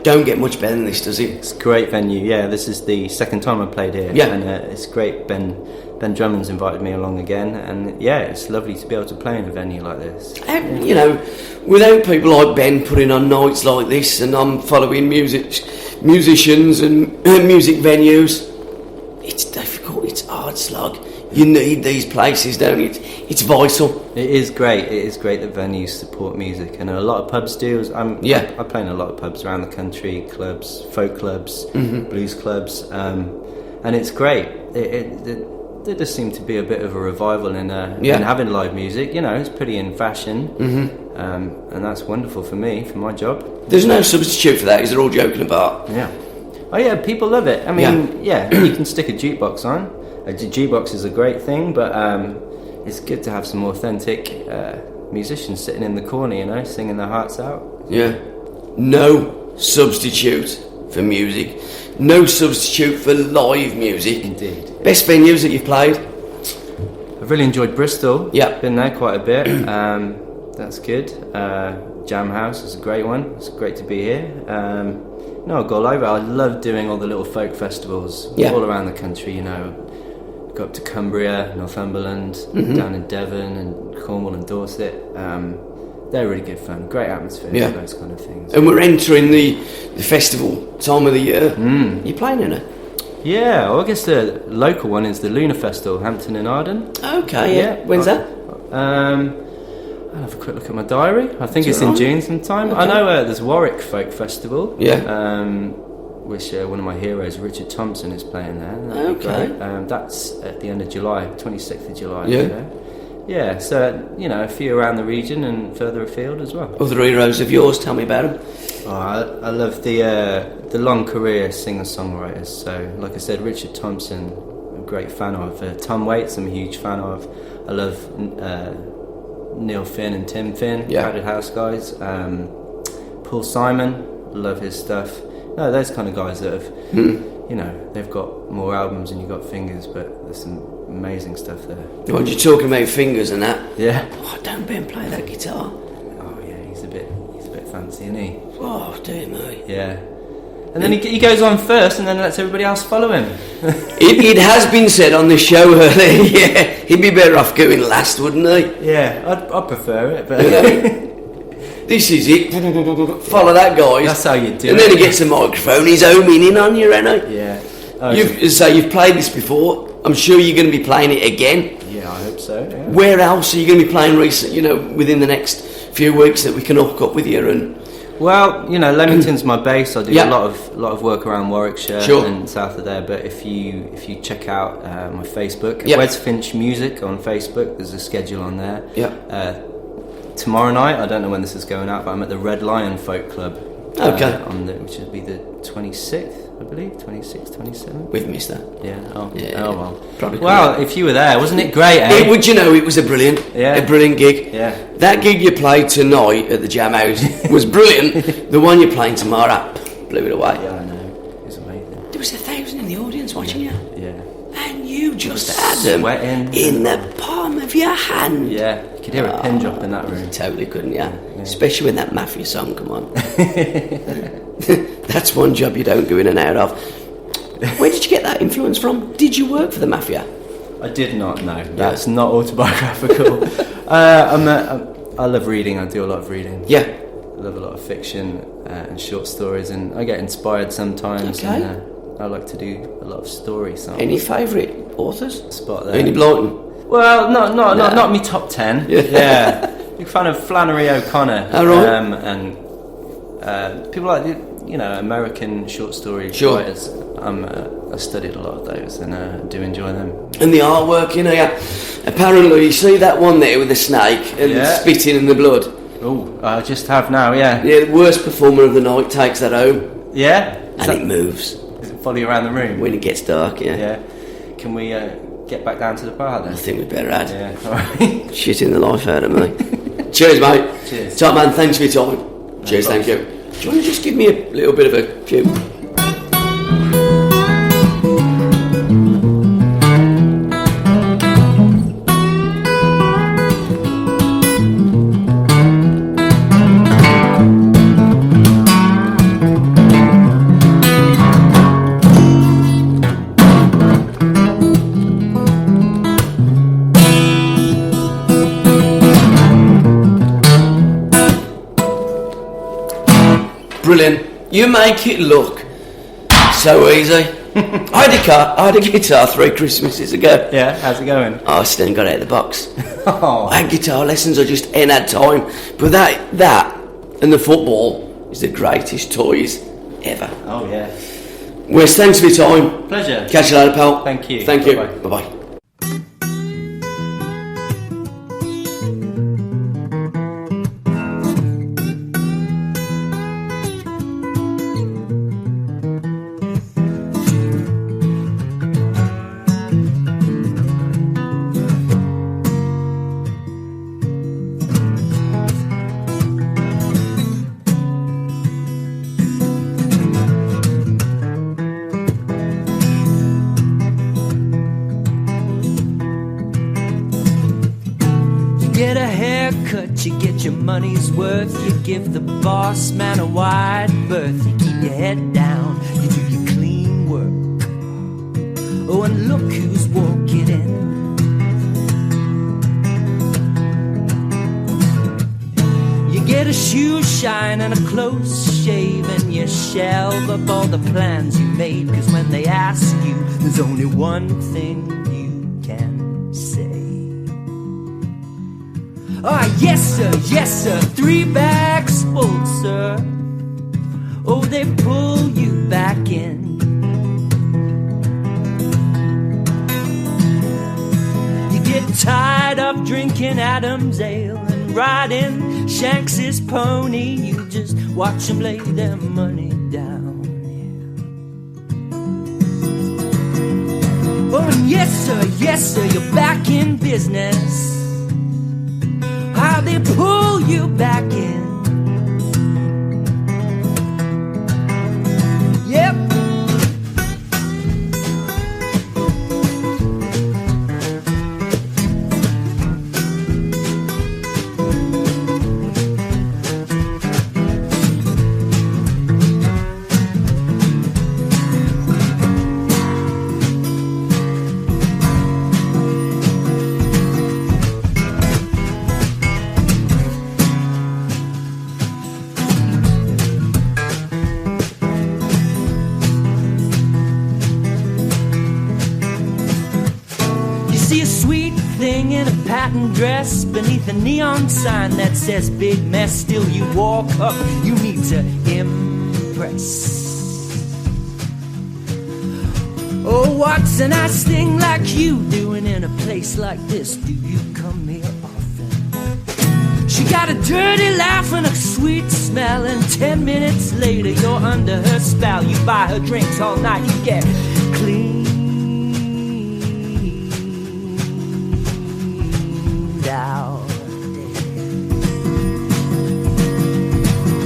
don't get much better than this, does it? It's a great venue, yeah. This is the second time I played here. Yeah. And it's great. Ben Drummond's invited me along again, and yeah, it's lovely to be able to play in a venue like this. Without people like Ben putting on nights like this, and I'm following musicians and music venues, it's difficult, it's hard slog. You need these places, don't you? It's vital. It is great. It is great that venues support music, and a lot of pubs do. I play in a lot of pubs around the country, clubs, folk clubs, blues clubs, and it's great. There does seem to be a bit of a revival in having live music. It's pretty in fashion, and that's wonderful for me, for my job. There's no substitute for that, is they're all joking about. Yeah. Oh yeah, people love it. I mean, you can stick a jukebox on. A jukebox is a great thing, but it's good to have some authentic musicians sitting in the corner, singing their hearts out. Yeah. No substitute for music. No substitute for live music. Indeed. Best venues that you've played? I've really enjoyed Bristol. Yeah. Been there quite a bit. That's good. Jamhouse is a great one. It's great to be here. I'll go all over. I love doing all the little folk festivals all around the country, Go up to Cumbria, Northumberland, down in Devon and Cornwall and Dorset. They're really good fun. Great atmosphere, those kind of things. And we're entering the festival time of the year. You're playing in it? Yeah, well, I guess the local one is the Lunar Festival, Hampton and Arden. Okay, yeah. When's that? I'll have a quick look at my diary. I think it's in June sometime. Okay. I know there's Warwick Folk Festival. Yeah. Which one of my heroes, Richard Thompson, is playing there. That'd be great. That's at the end of July, 26th of July. Yeah. Yeah, so, a few around the region and further afield as well. Other heroes of yours, tell me about them. I love the long career singer-songwriters. So, like I said, Richard Thompson, I'm a great fan of. Tom Waits, I'm a huge fan of. I love Neil Finn and Tim Finn, Crowded House guys. Paul Simon, love his stuff. No, those kind of guys that have, they've got more albums than you got fingers, but there's some amazing stuff there. What, you're talking about fingers and that? Yeah. Oh, don't Ben play that guitar. Oh yeah, he's a bit fancy, isn't he? Oh, dear me. Yeah. And then he goes on first, and then lets everybody else follow him. it has been said on the show earlier, he'd be better off going last, wouldn't he? Yeah, I'd prefer it, but this is it. Follow that, guys. That's how you do it. And then he gets a microphone, he's homing in on you, ain't he? Yeah. You've played this before. I'm sure you're going to be playing it again. Yeah, I hope so. Yeah. Where else are you going to be playing within the next few weeks that we can hook up with you? And well, Leamington's my base. I do a lot of work around Warwickshire and south of there. But if you check out my Facebook, Wes Finch Music on Facebook, there's a schedule on there. Yeah. Tomorrow night, I don't know when this is going out, but I'm at the Red Lion Folk Club. Okay. Which would be the 26th, I believe, 26th, 27th. We've missed that. Yeah. Oh well. Probably. Well, if you were there, wasn't it great? Eh? It was a brilliant gig. Yeah. That gig you played tonight at the Jamhouse was brilliant. The one you're playing tomorrow blew it away. Yeah, I know. It was amazing. There was 1,000 in the audience watching you. Yeah. And you just had them in the palm of your hand. Yeah, you could hear a pin drop in that room. Totally couldn't, yeah. Especially when that Mafia song come on. That's one job you don't go in and out of. Where did you get that influence from? Did you work for the Mafia? I did not know. That's not autobiographical. I love reading. I do a lot of reading. Yeah. I love a lot of fiction and short stories, and I get inspired sometimes. Okay. And I like to do a lot of story songs. Any favourite authors? Spot there. Any Blyton? Well, not me top 10. Yeah. Big fan of Flannery O'Connor. Oh, right. And people like American short story writers. I studied a lot of those and do enjoy them. And the artwork, apparently you see that one there with the snake and spitting in the blood. Oh, I just have now, yeah. Yeah, the worst performer of the night takes that home. Yeah? It moves. Does it follow you around the room? When it gets dark, yeah. Yeah. Can we get back down to the bar then? I think we'd better add. Yeah, alright. Shitting the life out of me. Cheers, mate. Cheers. Top man, thanks for your time. Cheers, thank you. Do you want to just give me a little bit of a cue? Brilliant. You make it look so easy. I had a guitar 3 Christmases ago. Yeah, how's it going? I still got out of the box. Oh. And guitar lessons are just in that time. But that and the football is the greatest toys ever. Oh, yeah. Wes, thanks for your time. Pleasure. Catch you later, pal. Thank you. Thank you. Bye-bye. Bye-bye. Get a haircut, you get your money's worth. You give the boss man a wide berth. You keep your head down, you do your clean work. Oh, and look who's walking in. You get a shoe shine and a close shave, and you shelve up all the plans you made. Cause when they ask you, there's only one thing you can say. Ah, yes sir, 3 bags full, sir. Oh, they pull you back in. You get tired of drinking Adam's ale and riding Shanks's pony. You just watch them lay their money down. Yeah. Oh, and yes sir, you're back in business. How they pull you back in. Yep. See a sweet thing in a patent dress beneath a neon sign that says big mess. Still you walk up, you need to impress. Oh, what's a nice thing like you doing in a place like this? Do you come here often? She got a dirty laugh and a sweet smell, and 10 minutes later you're under her spell. You buy her drinks all night, you get clean.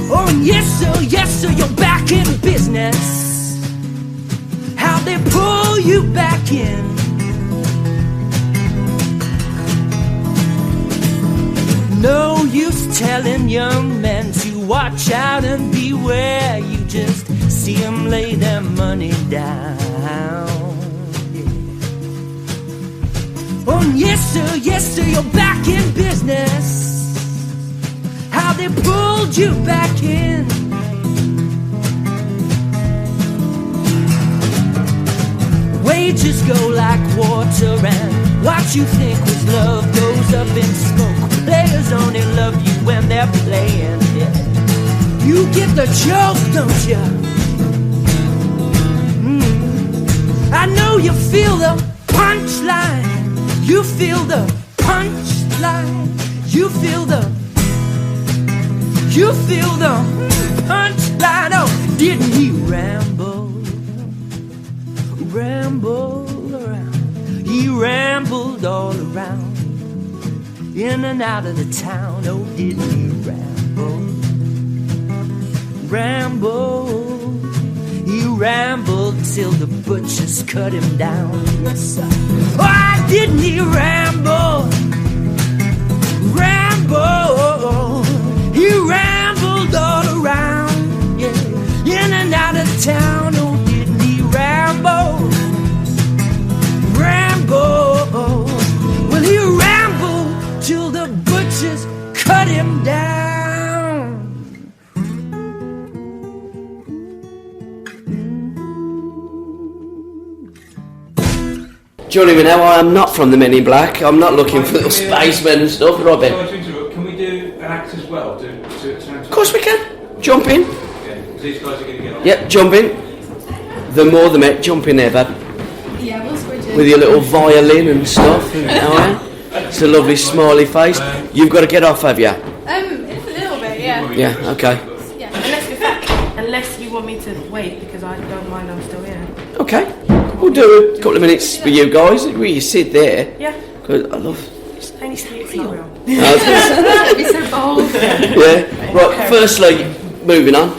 Oh, and yes sir, you're back in business. How they pull you back in. No use telling young men to watch out and beware. You just see them lay their money down. Oh, yes sir, you're back in business. How they pulled you back in. Wages go like water, and what you think was love goes up in smoke. Players only love you when they're playing, yeah. You get the joke, don't you? I know you feel the punchline. You feel the punchline. You feel the punchline. Oh, didn't he ramble around? He rambled all around, in and out of the town. Oh, didn't he ramble? He rambled till the butchers cut him down. Yes, sir. Why didn't he ramble? He rambled all around, yeah, in and out of town. Oh, didn't he ramble? Well, he rambled till the butchers cut him down. Johnny, we know I am not from the Men in Black. I'm not looking for little spacemen and stuff, Robin. Can we do an act as well? Of course we can. Jump in. Okay, these guys are going to get on. Yep, jump in. The more the merrier. Jump in there, bud. Yeah, we'll switch in. With your little violin and stuff. It's a lovely smiley face. You've got to get off, have you? A little bit, yeah. Yeah, okay. Yeah, unless you want me to wait, because I don't mind, I'm still here. Okay. We'll do a couple of minutes for you guys. Will you sit there? Yeah. Because I love... It's not real. That'd be so bold. Yeah. Right, firstly, moving on.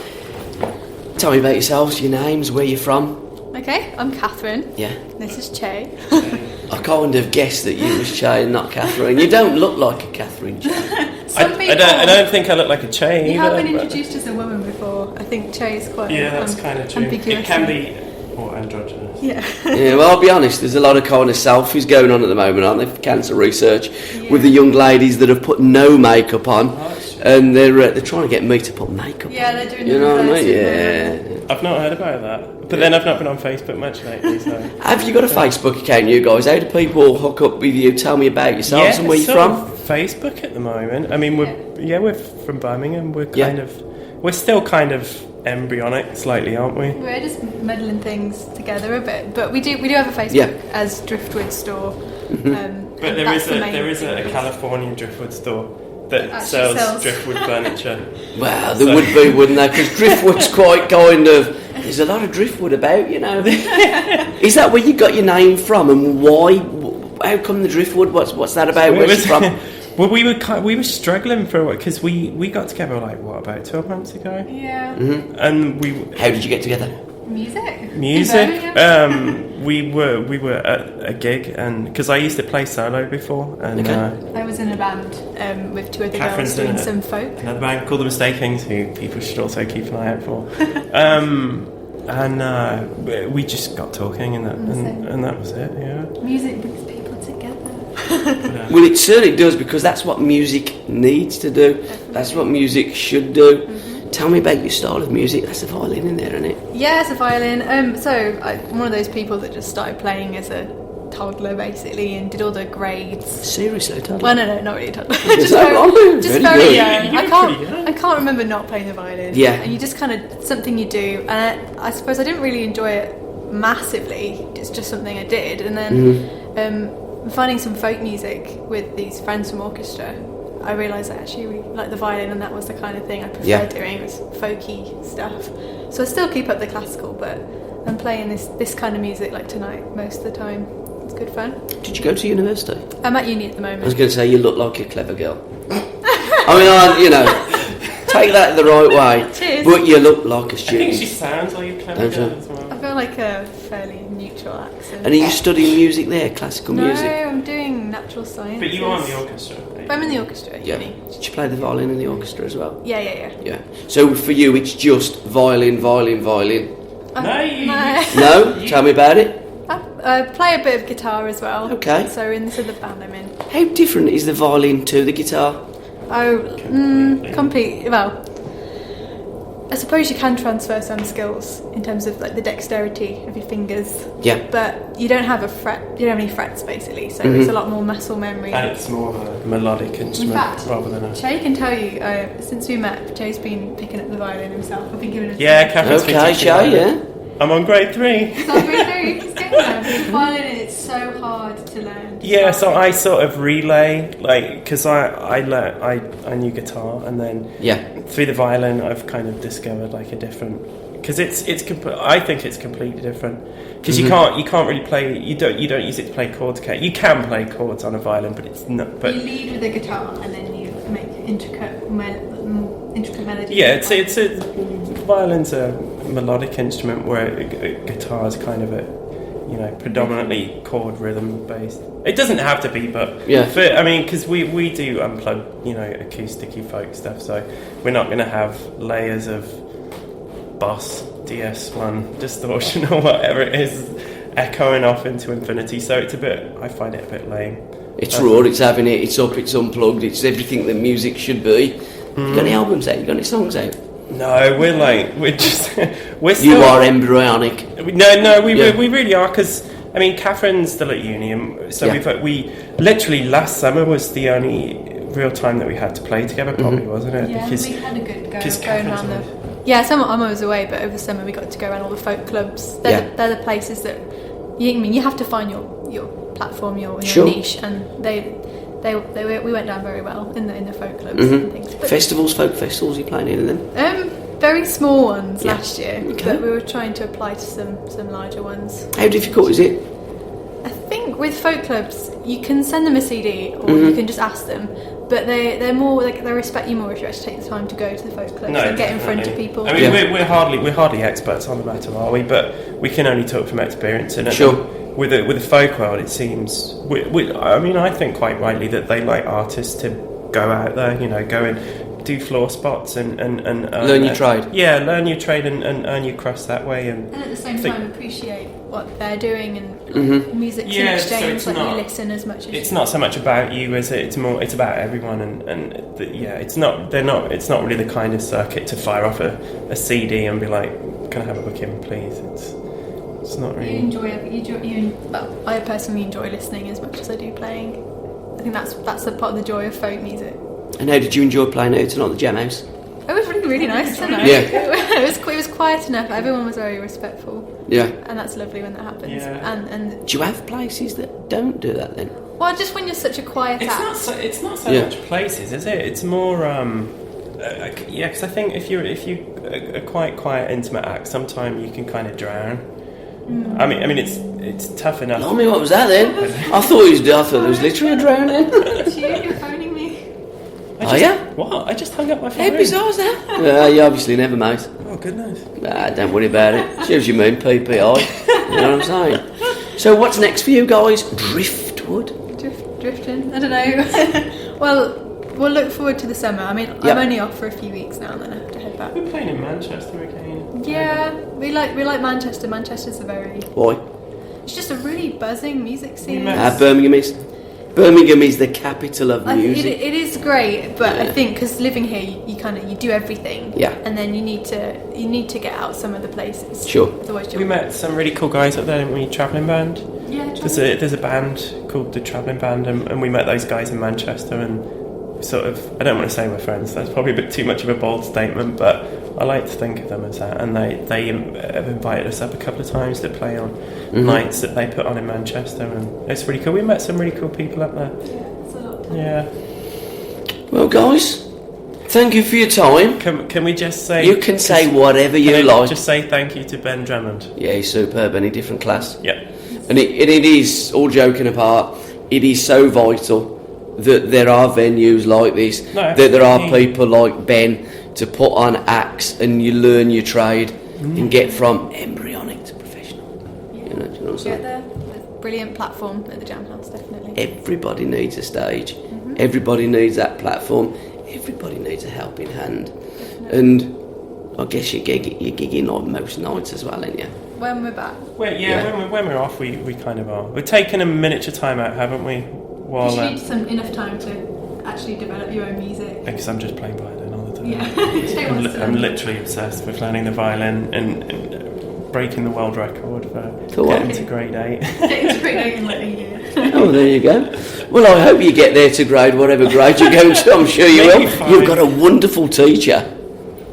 Tell me about yourselves, your names, where you're from. Okay, I'm Catherine. Yeah. This is Che. I kind of guessed that you was Che and not Catherine. You don't look like a Catherine, Che. I don't think I look like a Che You either. have been introduced as a woman before. I think Che is quite that's kind of true. ambiguous. It can be more androgynous. Yeah. Yeah, well, I'll be honest, there's a lot of kind of selfies going on at the moment, aren't there, for cancer research, with the young ladies that have put no makeup on, and they're trying to get me to put makeup on. Yeah, they're doing You know what I mean? Yeah. I've not heard about that. But then I've not been on Facebook much lately, so... Have you got a Facebook account, you guys? How do people hook up with you? Tell me about yourselves and where you're from. Facebook at the moment. I mean, we're from Birmingham. We're still kind of embryonic slightly, aren't we? We're just meddling things together a bit, but we do have a Facebook as Driftwood Store. But there is a Californian Driftwood store that sells driftwood furniture. Well, there would be, wouldn't there? Because driftwood's quite kind of... There's a lot of driftwood about, you know. Is that where you got your name from, and why? How come the driftwood? What's that about? Where's it from? Well, we were struggling for a while because we got together about 12 months ago. Yeah. Mm-hmm. And How did you get together? Music. We were at a gig, and because I used to play solo before, and I was in a band with two other Catherine's girls doing some folk. Another band called the Mistakings, who people should also keep an eye out for. And we just got talking, and that was it. Yeah. Music brings people together. Well, it certainly does, because that's what music needs to do. Definitely. That's what music should do. Mm-hmm. Tell me about your style of music. That's a violin in there, isn't it? Yeah, it's a violin. I'm one of those people that just started playing as a toddler, basically, and did all the grades. Seriously, toddler? Well, no, not really toddler. just very young. I can't remember not playing the violin. Yeah. And you just kind of, something you do, and I suppose I didn't really enjoy it massively. It's just something I did, and then finding some folk music with these friends from orchestra, I realised I actually really liked the violin, and that was the kind of thing I preferred doing, was folky stuff. So I still keep up the classical, but I'm playing this kind of music like tonight most of the time. It's good fun. Did you go to university? I'm at uni at the moment. I was going to say, you look like a clever girl. I mean, take that the right way. Cheers. But you look like a student. I think she sounds like a clever girl as well. I've got like a fairly neutral accent. And are you studying music there, classical music? No, I'm doing natural science. But you are in the orchestra. I'm in the orchestra at uni. Did you play the violin in the orchestra as well? Yeah. So for you, it's just violin. No. No? Tell me about it. I play a bit of guitar as well. Okay. So in this other band I'm in. How different is the violin to the guitar? Completely. Well, I suppose you can transfer some skills in terms of like the dexterity of your fingers. Yeah. But you don't have a fret. You don't have any frets basically, so it's a lot more muscle memory. And it's more of a melodic instrument rather than a. Jay can tell you. Since we met, Jay's been picking up the violin himself. I've been giving it. Yeah, Catherine's been teaching Jay. Yeah. I'm on grade 3. It's on grade 3. It's getting there. The violin, it's so hard to learn. Yeah, so I sort of relay, like, because I knew guitar, and then through the violin I've kind of discovered like a different, because I think it's completely different, because you can't really play, you don't use it to play chords. You can play chords on a violin, but it's not. But you lead with the guitar and then you make intricate melodies. Yeah, it's a violin's a melodic instrument, where a guitar is kind of a, predominantly chord rhythm based. It doesn't have to be, but because we do unplugged, acousticy folk stuff, so we're not going to have layers of Boss DS1 distortion or whatever it is echoing off into infinity. So I find it a bit lame. It's raw. It's having it. It's up. It's unplugged. It's everything that music should be. You got any albums out? You got any songs out? No, we're still. You are embryonic. No, we really are, because Catherine's still at uni, and so we literally last summer was the only real time that we had to play together, probably, wasn't it? Yeah, because we had a good go because going around the. Yeah, summer was away, but over the summer we got to go around all the folk clubs. They're the places that you have to find your platform, your niche, and we went down very well in the folk clubs and things. But Folk festivals, you playing in them? Very small ones last year, but we were trying to apply to some larger ones. How difficult is it? I think with folk clubs, you can send them a CD or you can just ask them, but they're more like they respect you more if you actually take the time to go to the folk clubs and get in front of people. We're hardly experts on the matter, are we? But we can only talk from experience. And with the folk world, it seems I think quite rightly that they like artists to go out there, go and do floor spots and learn your trade. Yeah, learn your trade and earn your crust that way, and at the same time appreciate what they're doing and music's an exchange. So you listen as much as it's not so much about you as it's about everyone, it's not really the kind of circuit to fire off a CD and be like, can I have a book in, please? It's not really. I personally enjoy listening as much as I do playing. I think that's the part of the joy of folk music. And how did you enjoy playing out tonight at the Jamhouse? It was really nice tonight. Yeah. It was quiet enough. Everyone was very respectful. Yeah. And that's lovely when that happens. Yeah. And do you have places that don't do that then? Well, just when you're such a quiet act. It's not so much places, is it? It's more because I think if you a quite quiet, intimate act, sometimes you can kind of drown. I mean, it's tough enough. Blimey, what was that then? I thought there was literally a drowning. You're phoning me. What? I just hung up my phone. How bizarre is that? You obviously never, mate. Oh, goodness. Don't worry about it. Shows you mean PPI. You know what I'm saying? So what's next for you guys? Driftwood? Drifting? I don't know. Well, we'll look forward to the summer. I'm only off for a few weeks now, and then I have to head back. We're playing in Manchester again. Yeah, we like Manchester. Manchester's Why? It's just a really buzzing music scene. Birmingham is the capital of music. It is great, but I think because living here, you do everything. Yeah. And then you need to get out some of the places. Sure. Otherwise we met some really cool guys up there, didn't we? Travelling Band. Yeah. There's a band called the Travelling Band, and we met those guys in Manchester, and sort of, I don't want to say we're friends. That's probably a bit too much of a bold statement, but I like to think of them as that. And they have invited us up a couple of times to play on nights that they put on in Manchester, and it's really cool. We met some really cool people up there. Yeah. Well, guys, thank you for your time. Can we just say... You can say whatever you like. Just say thank you to Ben Drummond. Yeah, he's superb, any different class. Yeah. And it is, all joking apart, it is so vital that there are venues like this, that there are people like Ben to put on acts and you learn your trade and get from embryonic to professional. Yeah. You know what I'm saying? Get there. Brilliant platform at the Jamhouse, definitely. Everybody needs a stage. Everybody needs that platform. Everybody needs a helping hand. Definitely. And I guess you're gigging like most nights as well, ain't you? when we're back. When we're off, we kind of are. We've taken a miniature time out, haven't we? While you need enough time to actually develop your own music. Because I'm just playing violin all the time. Yeah. I'm literally obsessed with learning the violin and breaking the world record for getting to grade 8. Getting to grade 8 in like a year. Oh, there you go. Well, I hope you get there to grade whatever grade you're going to. I'm sure you will. You've got a wonderful teacher.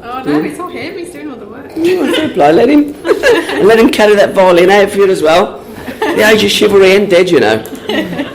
Oh no, it's all him. He's doing all the work. Fair play. Let him carry that violin out for you as well. The age of chivalry ain't dead, you know.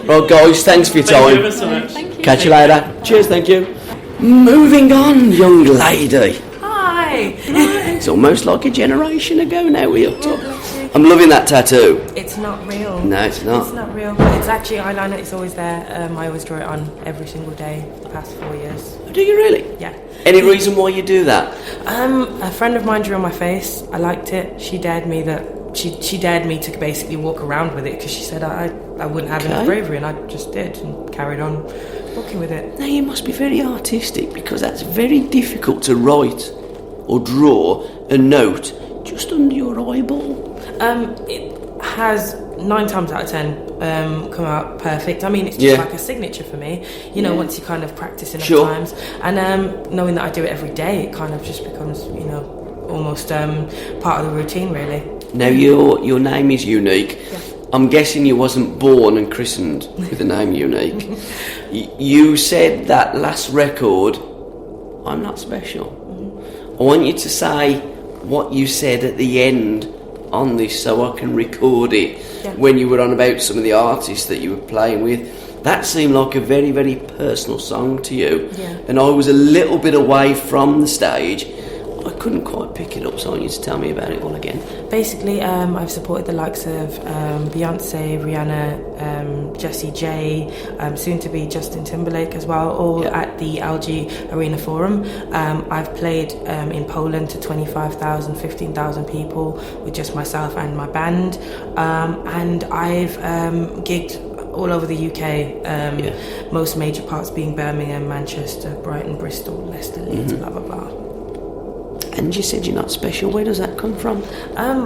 Right, guys, thanks for your time. Thank you ever so much. Thank you. Catch you later. Cheers, thank you. Moving on, young lady. Hi. It's almost like a generation ago now we up to. I'm loving that tattoo. It's not real. No, it's not. It's not real, but it's actually eyeliner. It's always there. I always draw it on every single day for the past 4 years. Do you really? Yeah. Any reason why you do that? A friend of mine drew on my face. I liked it. She dared me to basically walk around with it because she said I wouldn't have enough bravery, and I just did and carried on walking with it. Now you must be very artistic because that's very difficult to write or draw a note just under your eyeball. It has 9 times out of 10 come out perfect. I mean, it's just like a signature for me. You know, once you kind of practice enough times, and knowing that I do it every day, it kind of just becomes, you know, almost part of the routine, really. Now your name is unique. Yeah. I'm guessing you wasn't born and christened with the name Unique. You said that last record, I'm not special. Mm-hmm. I want you to say what you said at the end on this so I can record it when you were on about some of the artists that you were playing with. That seemed like a very, very personal song to you. Yeah. And I was a little bit away from the stage. I couldn't quite pick it up, so I want you to tell me about it all again. Basically, I've supported the likes of Beyonce, Rihanna, Jessie J, soon to be Justin Timberlake as well, all at the LG Arena Forum. I've played in Poland to 25,000, 15,000 people with just myself and my band, and I've gigged all over the UK, most major parts being Birmingham, Manchester, Brighton, Bristol, Leicester, Leeds, blah blah blah. And you said you're not special. Where does that come from?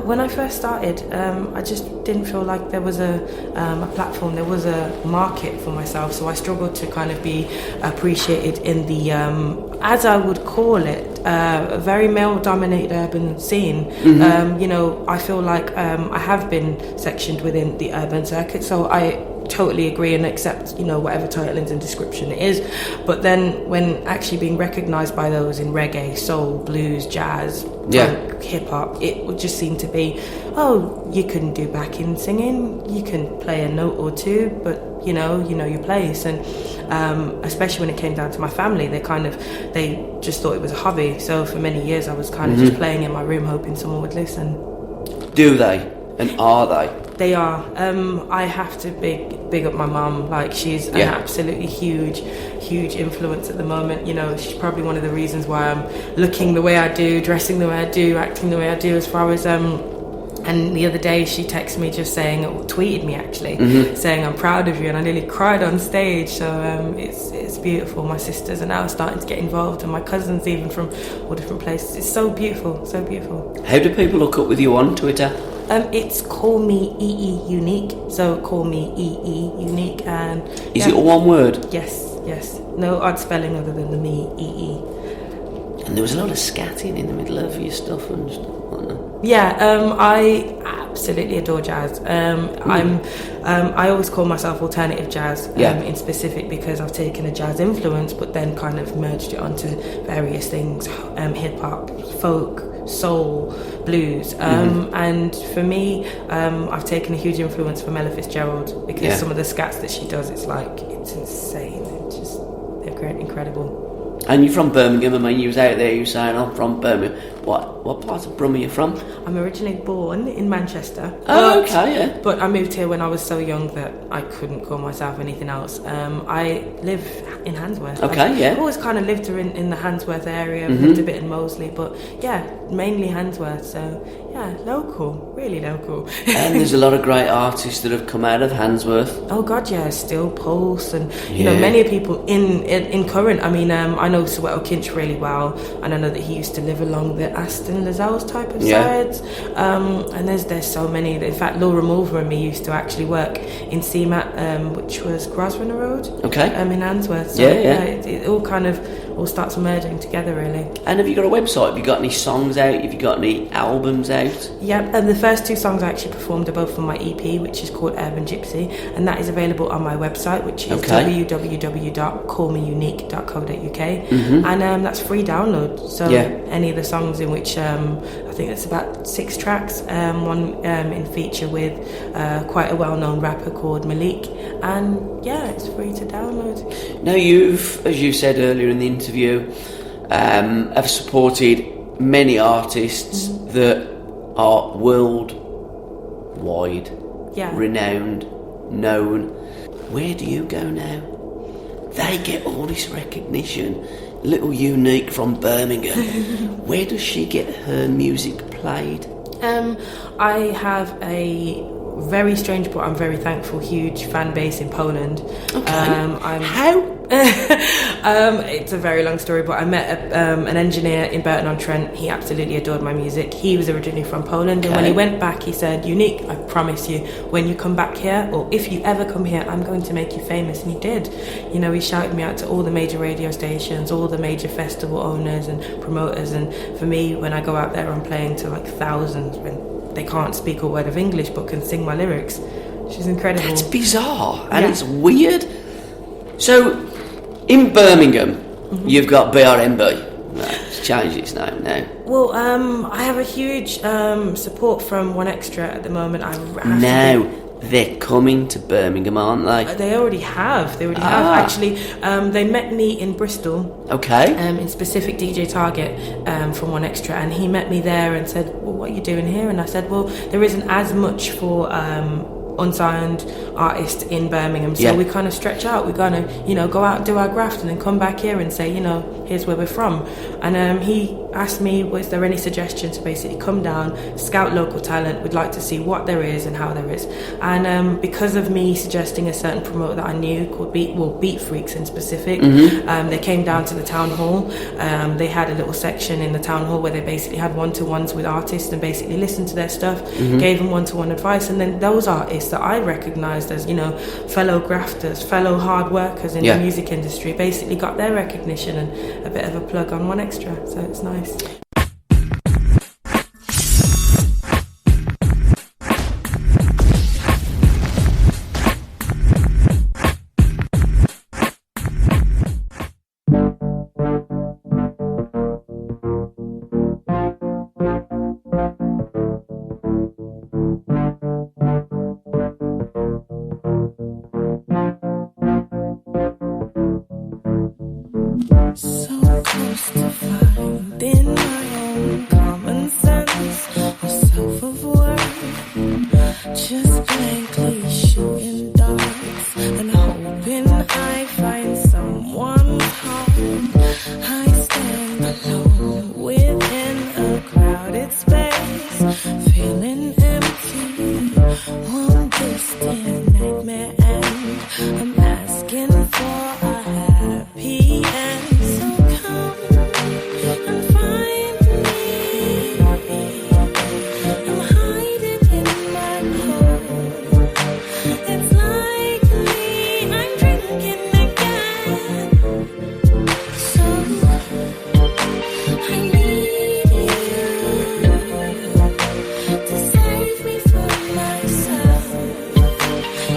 When I first started, I just didn't feel like there was a platform, there was a market for myself, so I struggled to kind of be appreciated in the, as I would call it, a very male-dominated urban scene. Mm-hmm. You know, I feel like I have been sectioned within the urban circuit, so I totally agree and accept, you know, whatever titlings and description it is. But then when actually being recognised by those in reggae, soul, blues, jazz, funk, hip-hop, it would just seem to be, oh, you can do backing singing, you can play a note or two, but you know your place. And especially when it came down to my family, they just thought it was a hobby. So for many years I was kind of just playing in my room hoping someone would listen. Do they? And are they? They are. I have to big up my mum. Like, she's an absolutely huge influence at the moment. You know, she's probably one of the reasons why I'm looking the way I do, dressing the way I do, acting the way I do. As far as and the other day she texted me just saying, or tweeted me actually, saying I'm proud of you, and I nearly cried on stage. So it's beautiful. My sisters are now starting to get involved, and my cousins even from all different places. It's so beautiful, so beautiful. How do people look up with you on Twitter? It's Call Me EE Unique. So Call Me EE Unique, and is it all one word? Yes. No odd spelling other than the me EE. And there was a lot of scatting in the middle of your stuff and stuff, wasn't there? Yeah, I absolutely adore jazz. I always call myself alternative jazz in specific because I've taken a jazz influence but then kind of merged it onto various things, hip-hop, folk, soul, blues. And for me, I've taken a huge influence from Ella Fitzgerald because some of the scats that she does, it's insane. They're incredible. And you're from Birmingham. I mean, you was out there, you were saying, I'm from Birmingham. What part of Brum are you from? I'm originally born in Manchester. Oh, okay, But I moved here when I was so young that I couldn't call myself anything else. I live in Handsworth. I've always kind of lived in the Handsworth area, lived a bit in Moseley, but mainly Handsworth. So local, really local. And there's a lot of great artists that have come out of Handsworth. Oh God, Still Pulse, and you know many people in current. I mean, I know Soweto Kinch really well, and I know that he used to live along the Aston those type of sides. And there's so many. In fact, Laura Mulver and me used to actually work in CMAT, which was Grosvenor Road. Okay. In Answorth. So, it all kind of all starts merging together, really. And have you got a website? Have you got any songs out? Have you got any albums out? Yeah, and the first 2 songs I actually performed are both on my EP, which is called Urban Gypsy, and that is available on my website, which is www.callmeunique.co.uk, and that's free download. So any of the songs in which I think it's about 6 tracks, one in feature with quite a well-known rapper called Malik, and it's free to download. Now you've, as you said earlier in the interview, have supported many artists that are worldwide, renowned, known. Where do you go now? They get all this recognition. Little Unique from Birmingham. Where does she get her music played? I have a very strange, but I'm very thankful, huge fan base in Poland. How? It's a very long story, but I met an engineer in Burton-on-Trent. He absolutely adored my music. He was originally from Poland, and when he went back, he said, Unique, I promise you, when you come back here, or if you ever come here, I'm going to make you famous. And he did. You know, he shouted me out to all the major radio stations, all the major festival owners and promoters, and for me, when I go out there, I'm playing to like thousands when they can't speak a word of English but can sing my lyrics, which is incredible. That's bizarre, and it's weird. So, in Birmingham, you've got BRMB. It's changed its name now. Well, I have a huge support from One Extra at the moment. They're coming to Birmingham, aren't they? They already have. Actually. They met me in Bristol. Okay. In specific DJ Target from One Extra, and he met me there and said, "Well, what are you doing here?" And I said, "Well, there isn't as much for unsigned artists in Birmingham, so we kind of stretch out. We're gonna, go out and do our graft, and then come back here and say, here's where we're from." And he asked me, was there any suggestion to basically come down, scout local talent, would like to see what there is and how there is. And because of me suggesting a certain promoter that I knew called Beat Freaks in specific, they came down to the town hall. They had a little section in the town hall where they basically had one-to-ones with artists and basically listened to their stuff, gave them one-to-one advice, and then those artists that I recognised as, fellow grafters, fellow hard workers in the music industry, basically got their recognition and a bit of a plug on One Extra, so it's nice.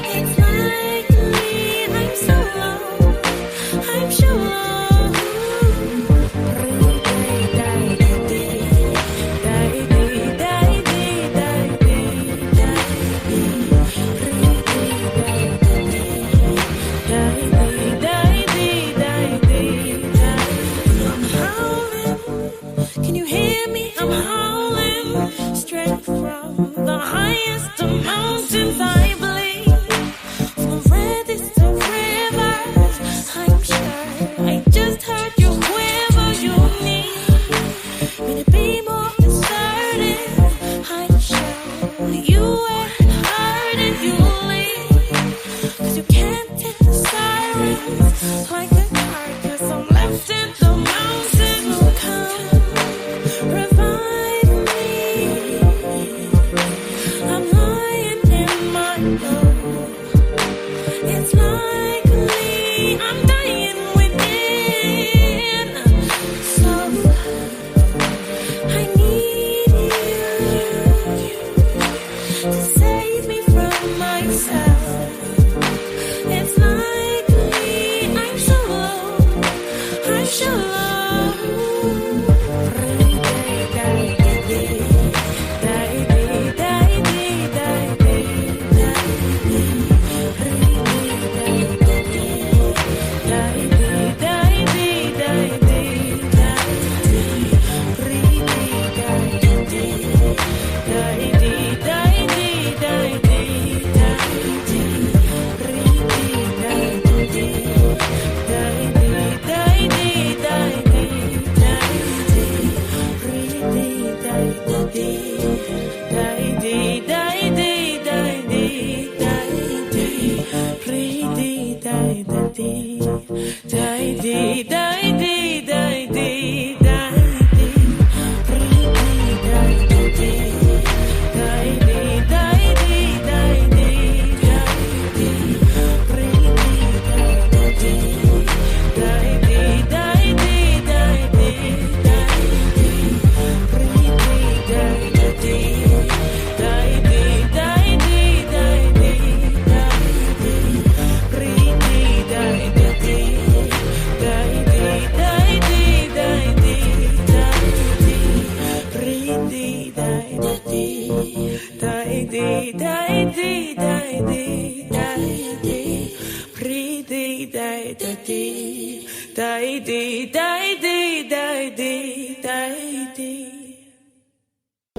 It's likely But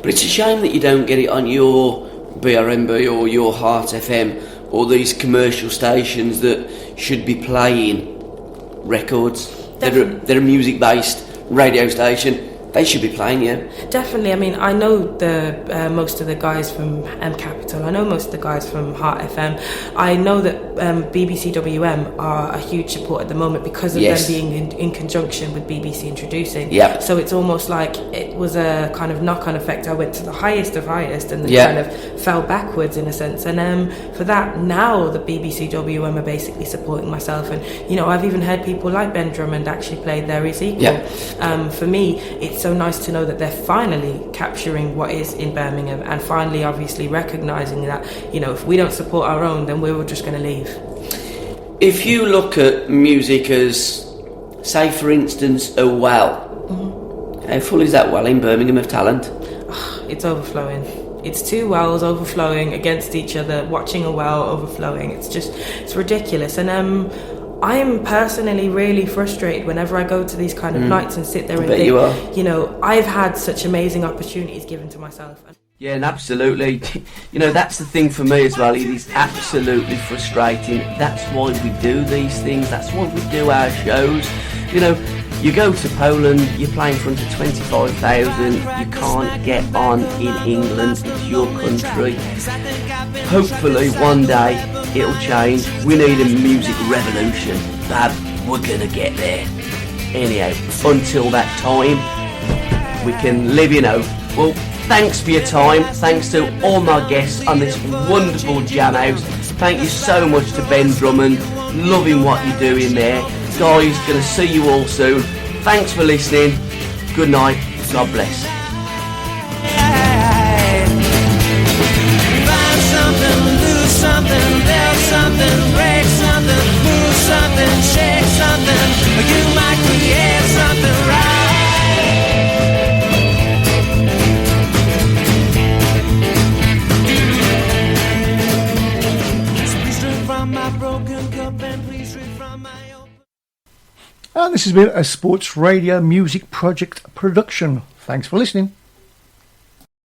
it's a shame that you don't get it on your BRMB or your Heart FM or these commercial stations that should be playing records. They're a music-based radio station. They should be playing, yeah. Definitely. I mean, I know most of the guys from Capital. I know most of the guys from Heart FM. I know that BBC WM are a huge support at the moment because of them being in conjunction with BBC Introducing. Yeah. So it's almost like it was a kind of knock-on effect. I went to the highest of highest and then kind of fell backwards in a sense. And for that, now the BBC WM are basically supporting myself. And, you know, I've even heard people like Ben Drummond actually play There Is Equal. Yeah. For me, it's so nice to know that they're finally capturing what is in Birmingham and finally obviously recognising that, you know, if we don't support our own, then we're just going to leave. If you look at music as, say for instance, a well, how full is that well in Birmingham of talent? It's overflowing. It's two wells overflowing against each other, watching a well overflowing. It's ridiculous. And I'm personally really frustrated whenever I go to these kind of nights and sit there and think, you know, I've had such amazing opportunities given to myself. Yeah, and absolutely. You know, that's the thing for me as well. It is absolutely frustrating. That's why we do these things. That's why we do our shows. You know, you go to Poland, you play in front of 25,000, you can't get on in England, it's your country. Hopefully one day it'll change. We need a music revolution, but we're gonna get there. Anyhow, until that time, we can live in hope. Well, thanks for your time. Thanks to all my guests on this wonderful Jamhouse. Thank you so much to Ben Drummond. Loving what you're doing there. Guys, gonna see you all soon. Thanks for listening. Good night. God bless. Find something, lose something, build something, break something, move something, shake something. You might create something right. Please drink from my broken cup and please drink from my own. And this has been a Sports Radio Music Project production. Thanks for listening.